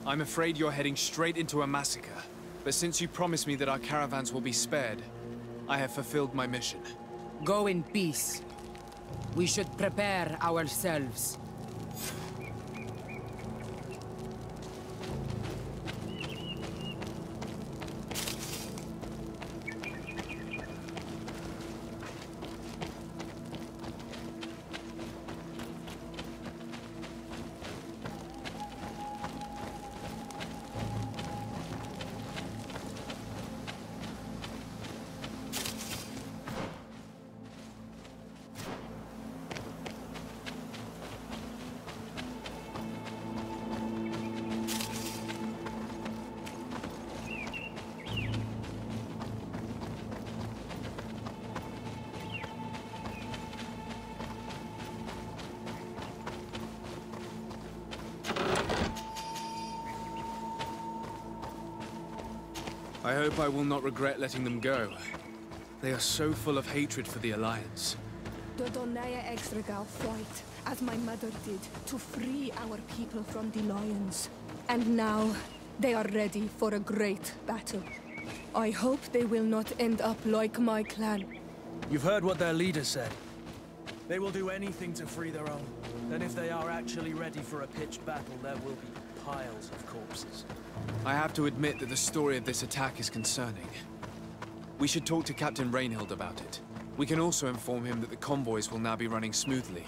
I'm afraid you're heading straight into a massacre. But since you promised me that our caravans will be spared, I have fulfilled my mission. Go in peace. We should prepare ourselves. I hope I will not regret letting them go. They are so full of hatred for the Alliance. The doneigada exregal fight, as my mother did, to free our people from the lions. And now, they are ready for a great battle. I hope they will not end up like my clan. You've heard what their leader said. They will do anything to free their own. And if they are actually ready for a pitched battle, there will be piles of corpses. I have to admit that the story of this attack is concerning. We should talk to Captain Rainhild about it. We can also inform him that the convoys will now be running smoothly.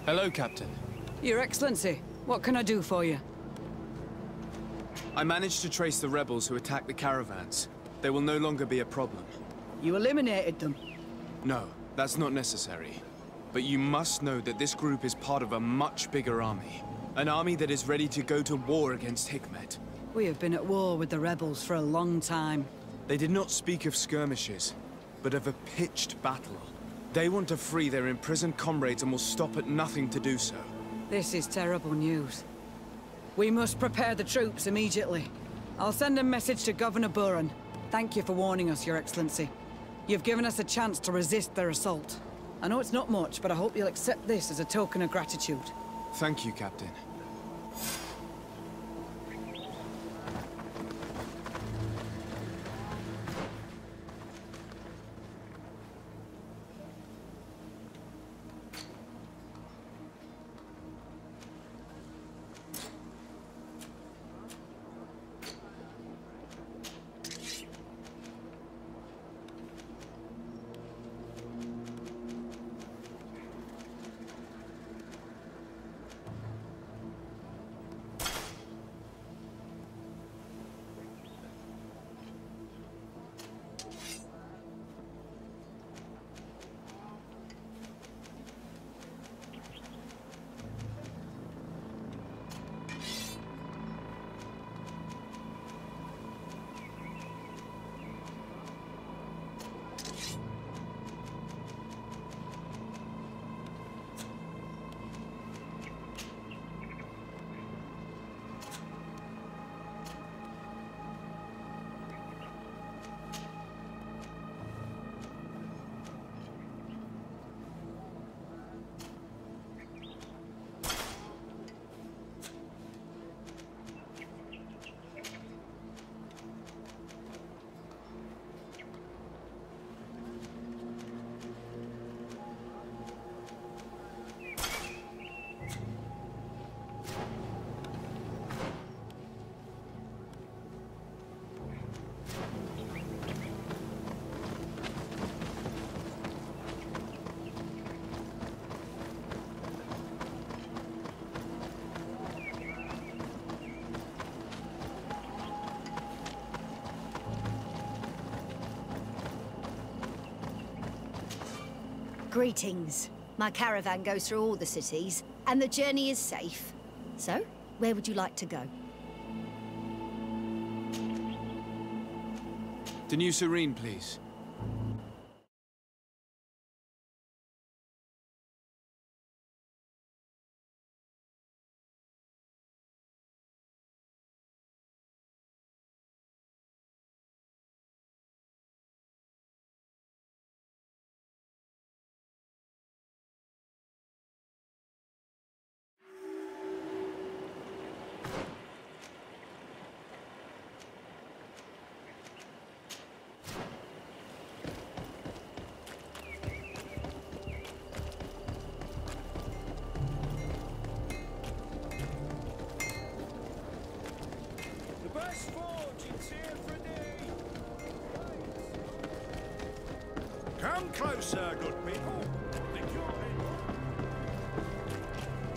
Hello, Captain. Your Excellency, what can I do for you? I managed to trace the rebels who attacked the caravans. They will no longer be a problem. You eliminated them? No, that's not necessary. But you must know that this group is part of a much bigger army. An army that is ready to go to war against Hikmet. We have been at war with the rebels for a long time. They did not speak of skirmishes, but of a pitched battle. They want to free their imprisoned comrades and will stop at nothing to do so. This is terrible news. We must prepare the troops immediately. I'll send a message to Governor Buran. Thank you for warning us, Your Excellency. You've given us a chance to resist their assault. I know it's not much, but I hope you'll accept this as a token of gratitude. Thank you, Captain. Greetings. My caravan goes through all the cities, and the journey is safe. So, where would you like to go? To New Serene, please. Come closer, good people.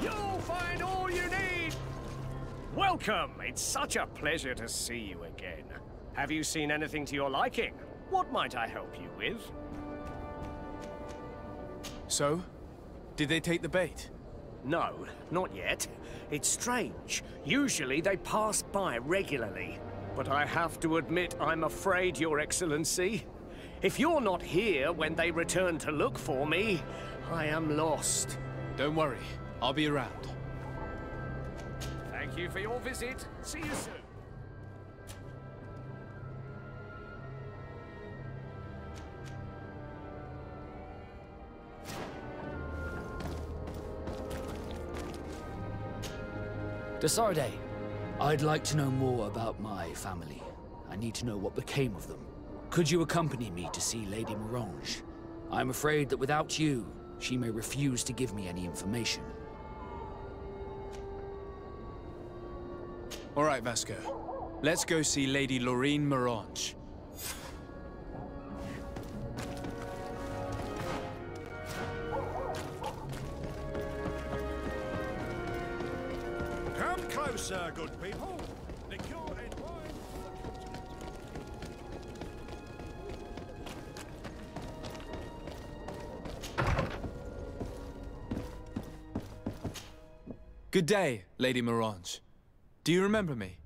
You'll find all you need! Welcome! It's such a pleasure to see you again. Have you seen anything to your liking? What might I help you with? So? Did they take the bait? No, not yet. It's strange. Usually they pass by regularly. But I have to admit, I'm afraid, Your Excellency. If you're not here when they return to look for me, I am lost. Don't worry. I'll be around. Thank you for your visit. See you soon. To Sardet, I'd like to know more about my family. I need to know what became of them. Could you accompany me to see Lady Morange? I'm afraid that without you, she may refuse to give me any information. All right, Vasco. Let's go see Lady Lorraine Morange. Come closer, good people. Liqueur and wine. Good day, Lady Morange. Do you remember me?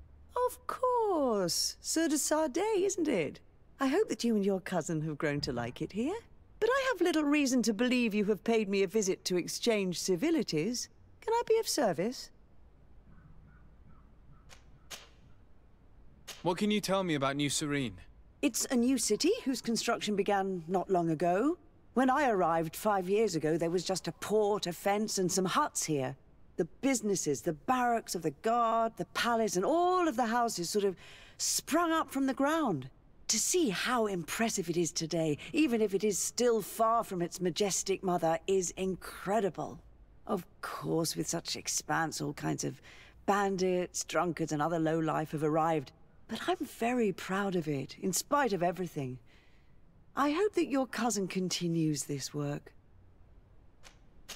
Of course. Sir de Sardet, isn't it? I hope that you and your cousin have grown to like it here. But I have little reason to believe you have paid me a visit to exchange civilities. Can I be of service? What can you tell me about New Serene? It's a new city whose construction began not long ago. When I arrived 5 years ago, there was just a port, a fence, and some huts here. The businesses, the barracks of the guard, the palace, and all of the houses sort of sprung up from the ground. To see how impressive it is today, even if it is still far from its majestic mother, is incredible. Of course, with such expanse, all kinds of bandits, drunkards, and other lowlife have arrived. But I'm very proud of it, in spite of everything. I hope that your cousin continues this work.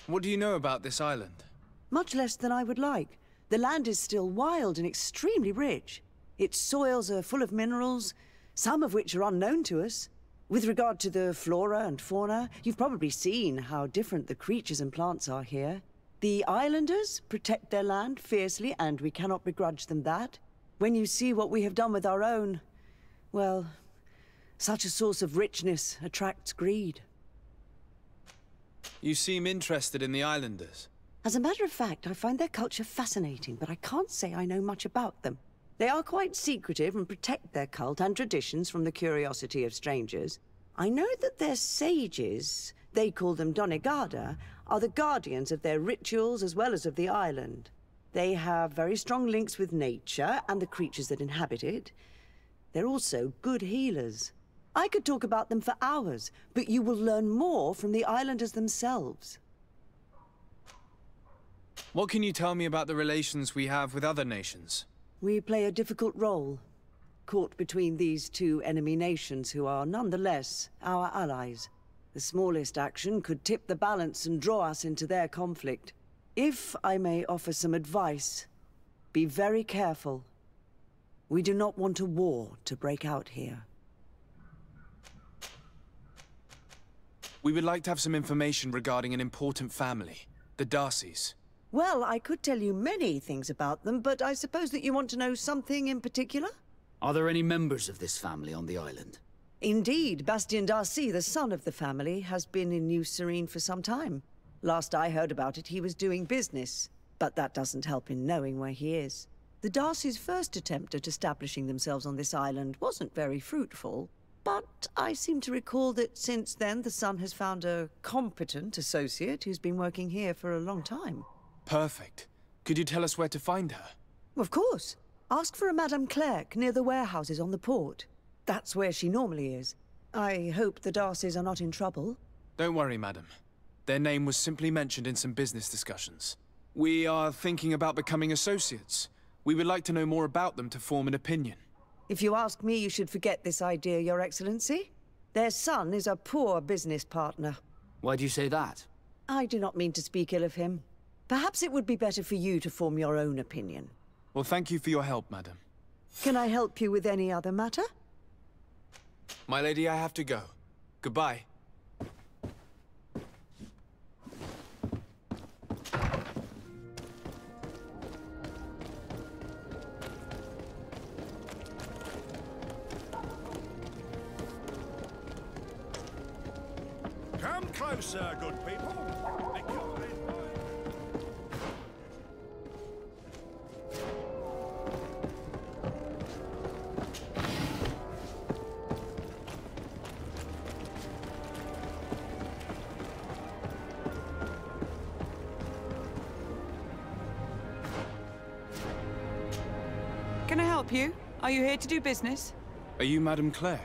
What do you know about this island? Much less than I would like. The land is still wild and extremely rich. Its soils are full of minerals, some of which are unknown to us. With regard to the flora and fauna, you've probably seen how different the creatures and plants are here. The islanders protect their land fiercely, and we cannot begrudge them that. When you see what we have done with our own, well, such a source of richness attracts greed. You seem interested in the islanders. As a matter of fact, I find their culture fascinating, but I can't say I know much about them. They are quite secretive and protect their cult and traditions from the curiosity of strangers. I know that their sages, they call them doneigada, are the guardians of their rituals as well as of the island. They have very strong links with nature and the creatures that inhabit it. They're also good healers. I could talk about them for hours, but you will learn more from the islanders themselves. What can you tell me about the relations we have with other nations? We play a difficult role, caught between these two enemy nations who are nonetheless our allies. The smallest action could tip the balance and draw us into their conflict. If I may offer some advice, be very careful. We do not want a war to break out here. We would like to have some information regarding an important family, the Darcys. Well, I could tell you many things about them, but I suppose that you want to know something in particular? Are there any members of this family on the island? Indeed, Bastien Darcy, the son of the family, has been in New Serene for some time. Last I heard about it, he was doing business, but that doesn't help in knowing where he is. The Darcys' first attempt at establishing themselves on this island wasn't very fruitful, but I seem to recall that since then the son has found a competent associate who's been working here for a long time. Perfect. Could you tell us where to find her? Of course. Ask for a Madame Clerc near the warehouses on the port. That's where she normally is. I hope the Darcys are not in trouble. Don't worry, madam. Their name was simply mentioned in some business discussions. We are thinking about becoming associates. We would like to know more about them to form an opinion. If you ask me, you should forget this idea, Your Excellency. Their son is a poor business partner. Why do you say that? I do not mean to speak ill of him. Perhaps it would be better for you to form your own opinion. Well, thank you for your help, madam. Can I help you with any other matter? My lady, I have to go. Goodbye. Come closer, good people. Can I help you? Are you here to do business? Are you Madam Clegg?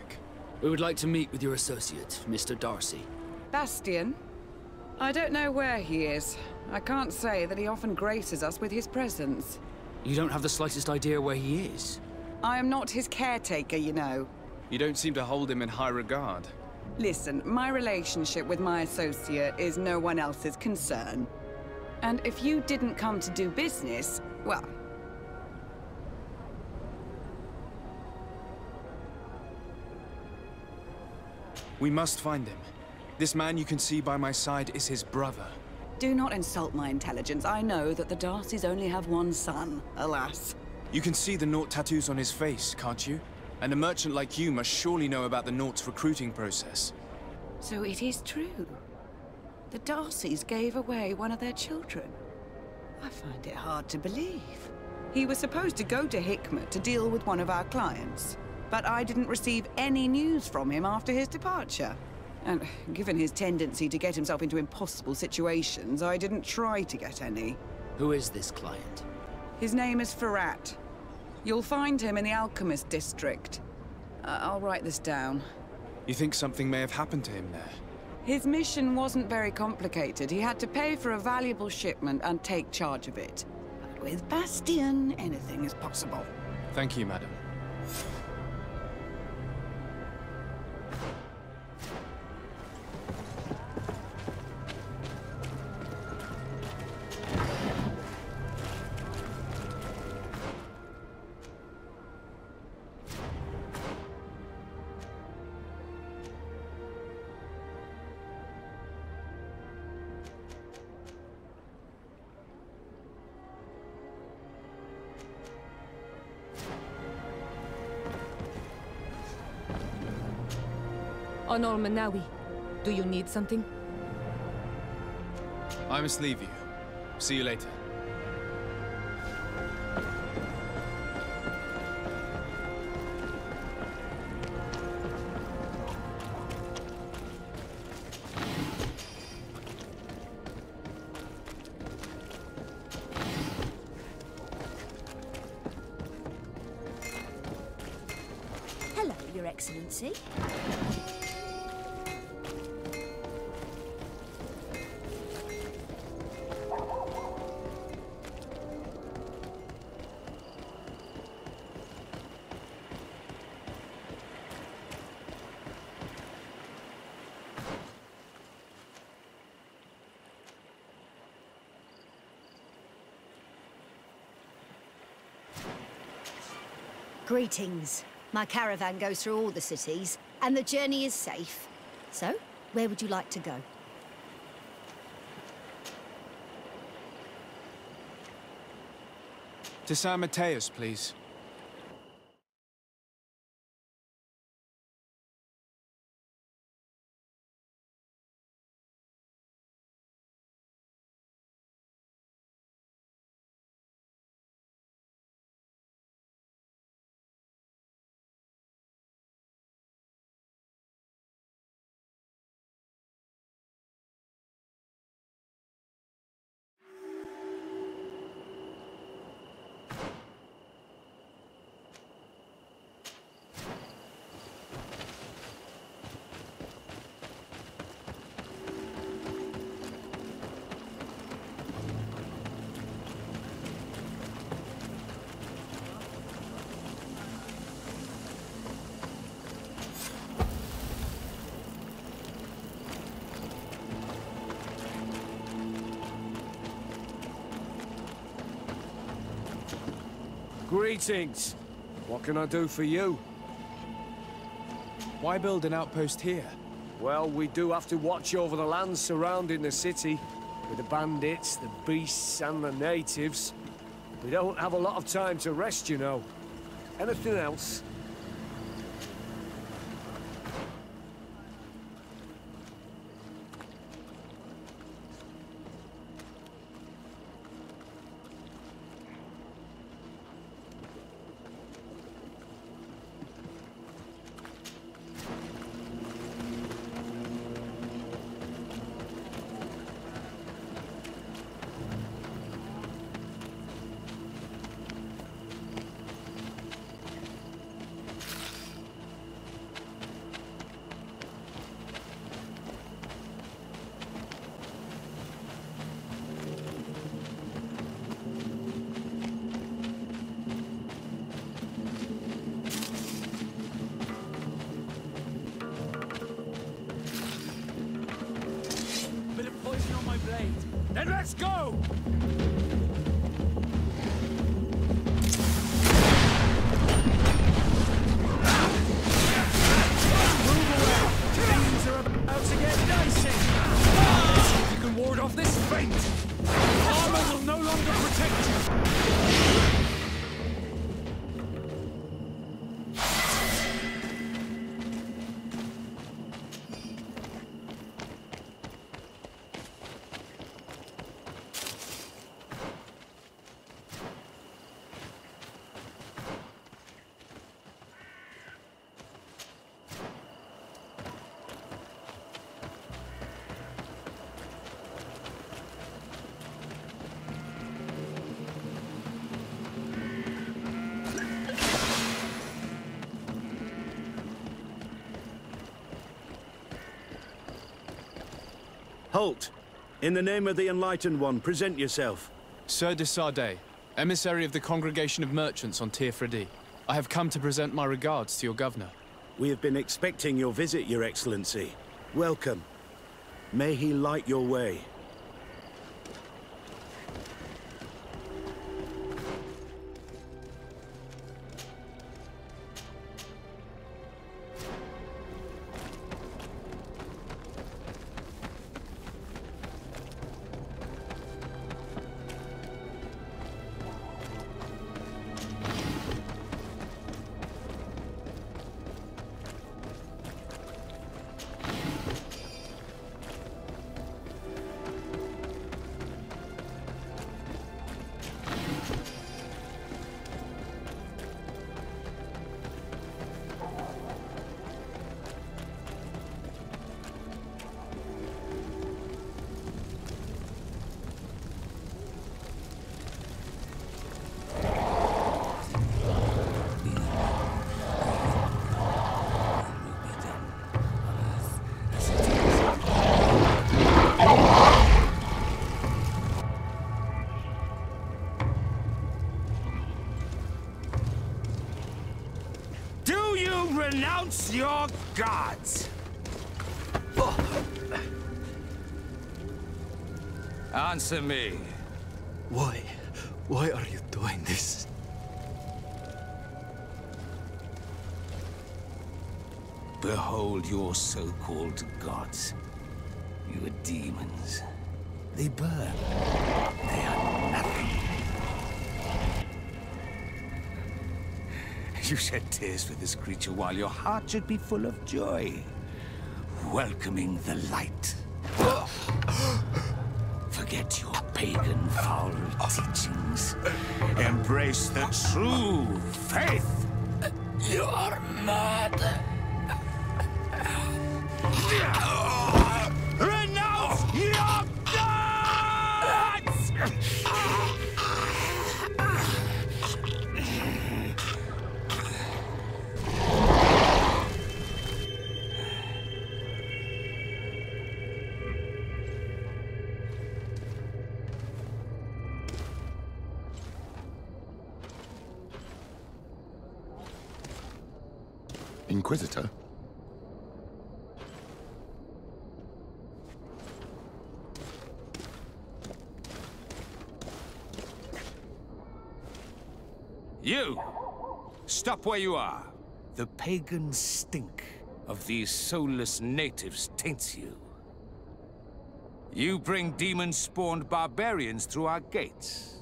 We would like to meet with your associate, Mr. Darcy. Bastian? I don't know where he is. I can't say that he often graces us with his presence. You don't have the slightest idea where he is? I am not his caretaker, you know. You don't seem to hold him in high regard. Listen, my relationship with my associate is no one else's concern. And if you didn't come to do business, well... We must find him. This man you can see by my side is his brother. Do not insult my intelligence. I know that the Darcys only have one son, alas. You can see the Naught tattoos on his face, can't you? And a merchant like you must surely know about the Naught's recruiting process. So it is true. The Darcys gave away one of their children. I find it hard to believe. He was supposed to go to Hikmet to deal with one of our clients, but I didn't receive any news from him after his departure. And given his tendency to get himself into impossible situations, I didn't try to get any. Who is this client? His name is Fradee. You'll find him in the Alchemist District. I'll write this down. You think something may have happened to him there? His mission wasn't very complicated. He had to pay for a valuable shipment and take charge of it. But with Bastian, anything is possible. Thank you, madam. On Manawi, do you need something? I must leave you. See you later. Hello, Your Excellency. Greetings. My caravan goes through all the cities, and the journey is safe. So, where would you like to go? To San Mateus, please. Greetings. What can I do for you? Why build an outpost here? Well, we do have to watch over the lands surrounding the city, with the bandits, the beasts, and the natives. We don't have a lot of time to rest, you know. Anything else? Then let's go! Things are about to get dicey! If you can ward off this feint, armor will no longer protect you! Halt! In the name of the Enlightened One, present yourself. Sardet Sardet, emissary of the Congregation of Merchants on Teer Fradee. I have come to present my regards to your governor. We have been expecting your visit, Your Excellency. Welcome. May he light your way. Renounce your gods! Answer me. Why are you doing this? Behold your so-called gods. You are demons. They burn. They are nothing. You shed tears for this creature while your heart should be full of joy. Welcoming the light. Forget your pagan foul teachings. Embrace the true faith. You are mad. Renounce your gods! Inquisitor? You! Stop where you are. The pagan stink of these soulless natives taints you. You bring demon-spawned barbarians through our gates.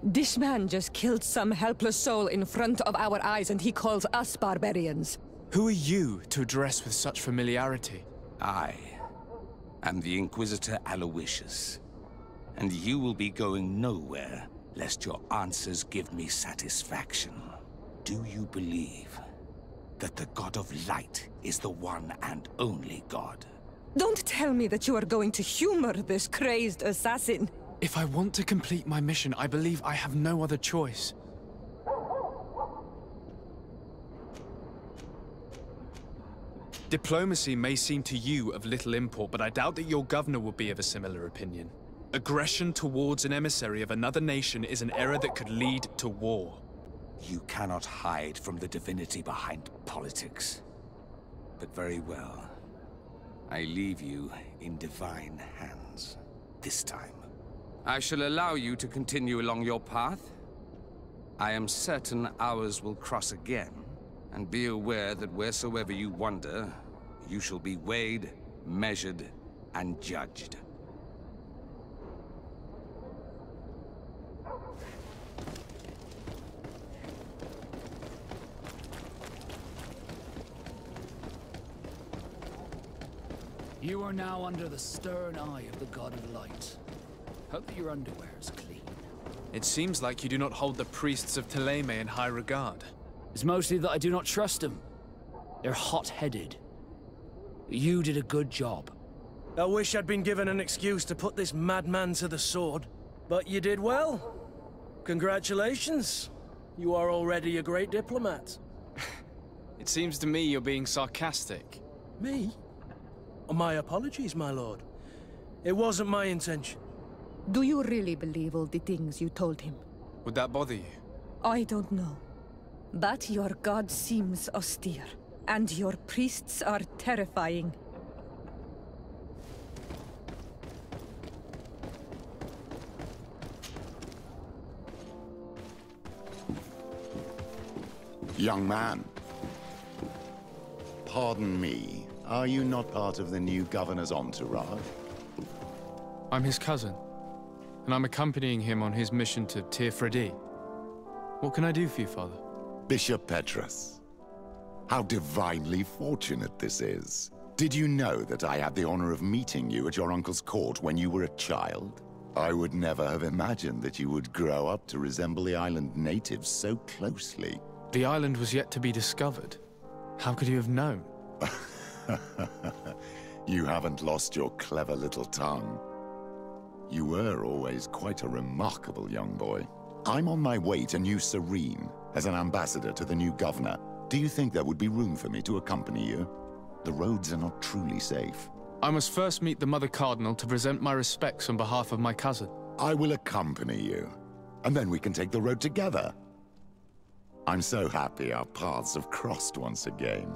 This man just killed some helpless soul in front of our eyes, and he calls us barbarians. Who are you to address with such familiarity? I am the Inquisitor Aloysius, and you will be going nowhere lest your answers give me satisfaction. Do you believe that the God of Light is the one and only God? Don't tell me that you are going to humor this crazed assassin. If I want to complete my mission, I believe I have no other choice. Diplomacy may seem to you of little import, but I doubt that your governor would be of a similar opinion. Aggression towards an emissary of another nation is an error that could lead to war. You cannot hide from the divinity behind politics. But very well. I leave you in divine hands. This time. I shall allow you to continue along your path. I am certain ours will cross again. And be aware that wheresoever you wander, you shall be weighed, measured, and judged. You are now under the stern eye of the God of Light. Hope that your underwear is clean. It seems like you do not hold the priests of Thélème in high regard. It's mostly that I do not trust them. They're hot-headed. You did a good job. I wish I'd been given an excuse to put this madman to the sword. But you did well. Congratulations. You are already a great diplomat. It seems to me you're being sarcastic. Me? My apologies, my lord. It wasn't my intention. Do you really believe all the things you told him? Would that bother you? I don't know. But your god seems austere, and your priests are terrifying. Young man. Pardon me. Are you not part of the new governor's entourage? I'm his cousin, and I'm accompanying him on his mission to Teer Fradee. What can I do for you, Father? Bishop Petrus. How divinely fortunate this is. Did you know that I had the honor of meeting you at your uncle's court when you were a child? I would never have imagined that you would grow up to resemble the island natives so closely. The island was yet to be discovered. How could you have known? You haven't lost your clever little tongue. You were always quite a remarkable young boy. I'm on my way to New Serene as an ambassador to the new governor. Do you think there would be room for me to accompany you? The roads are not truly safe. I must first meet the Mother Cardinal to present my respects on behalf of my cousin. I will accompany you, and then we can take the road together. I'm so happy our paths have crossed once again.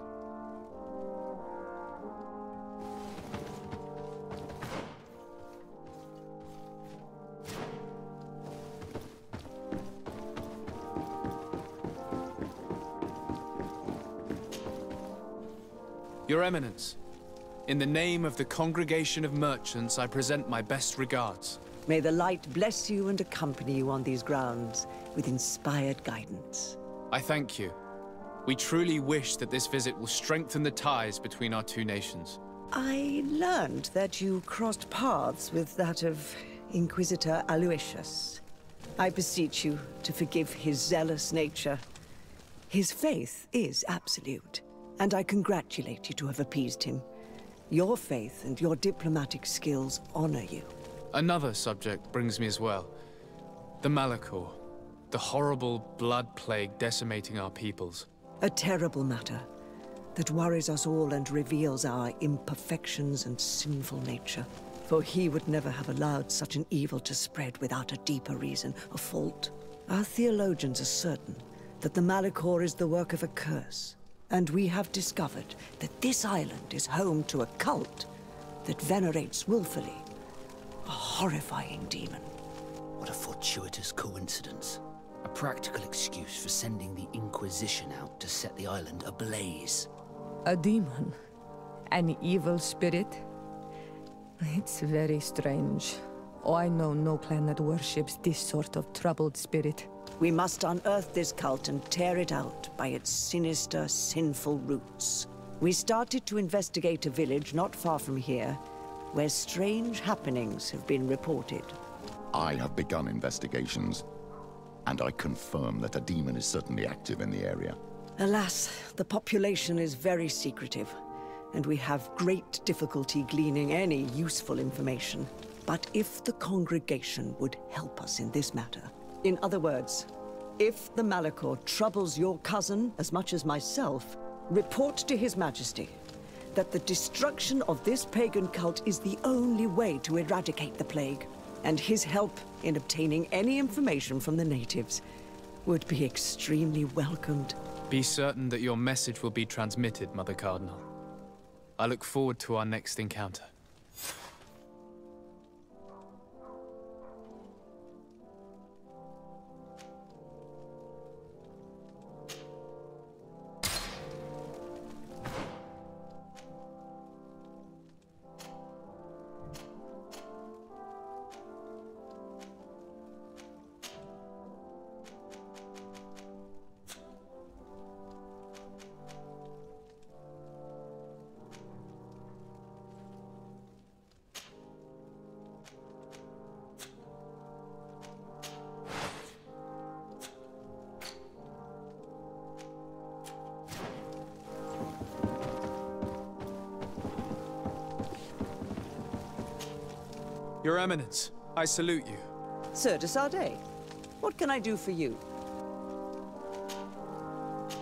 Your Eminence, in the name of the Congregation of Merchants, I present my best regards. May the light bless you and accompany you on these grounds with inspired guidance. I thank you. We truly wish that this visit will strengthen the ties between our two nations. I learned that you crossed paths with that of Inquisitor Aloysius. I beseech you to forgive his zealous nature. His faith is absolute, and I congratulate you to have appeased him. Your faith and your diplomatic skills honor you. Another subject brings me as well. The malichor. The horrible blood plague decimating our peoples. A terrible matter that worries us all and reveals our imperfections and sinful nature. For he would never have allowed such an evil to spread without a deeper reason, a fault. Our theologians are certain that the malichor is the work of a curse. And we have discovered that this island is home to a cult that venerates willfully a horrifying demon. What a fortuitous coincidence. A practical excuse for sending the Inquisition out to set the island ablaze. A demon? An evil spirit? It's very strange. Oh, I know no clan that worships this sort of troubled spirit. We must unearth this cult and tear it out by its sinister, sinful roots. We started to investigate a village not far from here, where strange happenings have been reported. I have begun investigations, and I confirm that a demon is certainly active in the area. Alas, the population is very secretive, and we have great difficulty gleaning any useful information. But if the congregation would help us in this matter, in other words, if the malichor troubles your cousin as much as myself, report to His Majesty that the destruction of this pagan cult is the only way to eradicate the plague, and his help in obtaining any information from the natives would be extremely welcomed. Be certain that your message will be transmitted, Mother Cardinal. I look forward to our next encounter. Your Eminence, I salute you. Sir de Sardet, what can I do for you?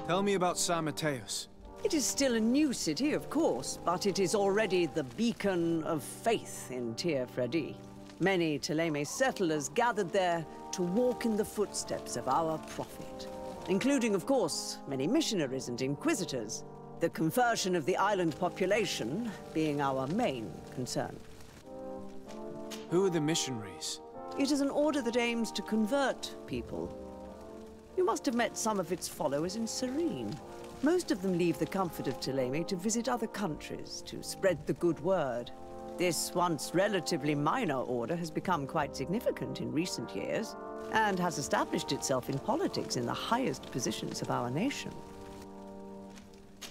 Tell me about San Mateus. It is still a new city, of course, but it is already the beacon of faith in Teer, Fradee. Many Thélème settlers gathered there to walk in the footsteps of our prophet, including, of course, many missionaries and inquisitors, the conversion of the island population being our main concern. Who are the missionaries? It is an order that aims to convert people. You must have met some of its followers in Serene. Most of them leave the comfort of Thélème to visit other countries, to spread the good word. This once relatively minor order has become quite significant in recent years, and has established itself in politics in the highest positions of our nation.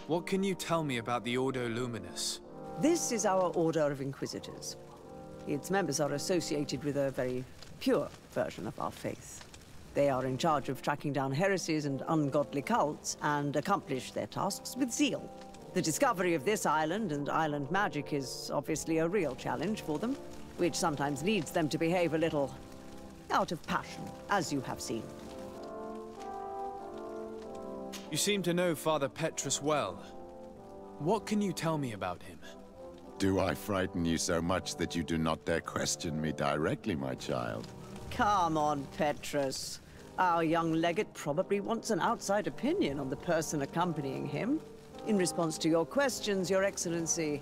What can you tell me about the Ordo Luminus? This is our Order of Inquisitors. Its members are associated with a very pure version of our faith. They are in charge of tracking down heresies and ungodly cults, and accomplish their tasks with zeal. The discovery of this island and island magic is obviously a real challenge for them, which sometimes leads them to behave a little out of passion, as you have seen. You seem to know Father Petrus well. What can you tell me about him? Do I frighten you so much that you do not dare question me directly, my child? Come on, Petrus. Our young legate probably wants an outside opinion on the person accompanying him. In response to your questions, Your Excellency,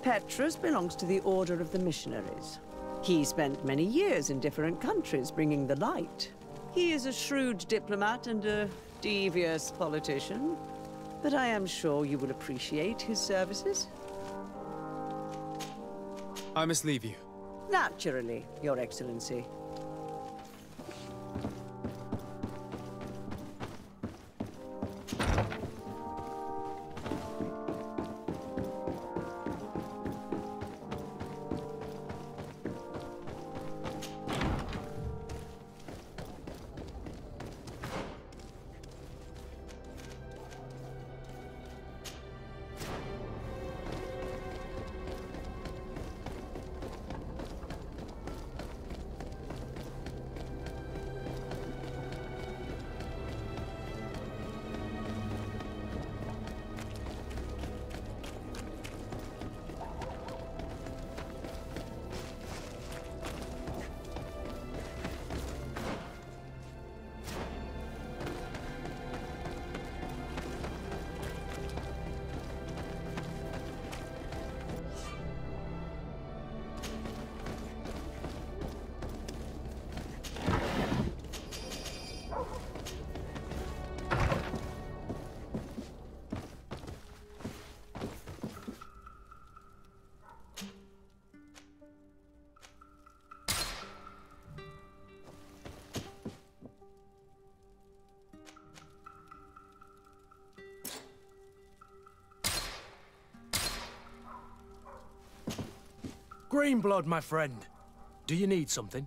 Petrus belongs to the Order of the Missionaries. He spent many years in different countries bringing the light. He is a shrewd diplomat and a devious politician, but I am sure you will appreciate his services. I must leave you. Naturally, Your Excellency. Green blood, my friend. Do you need something?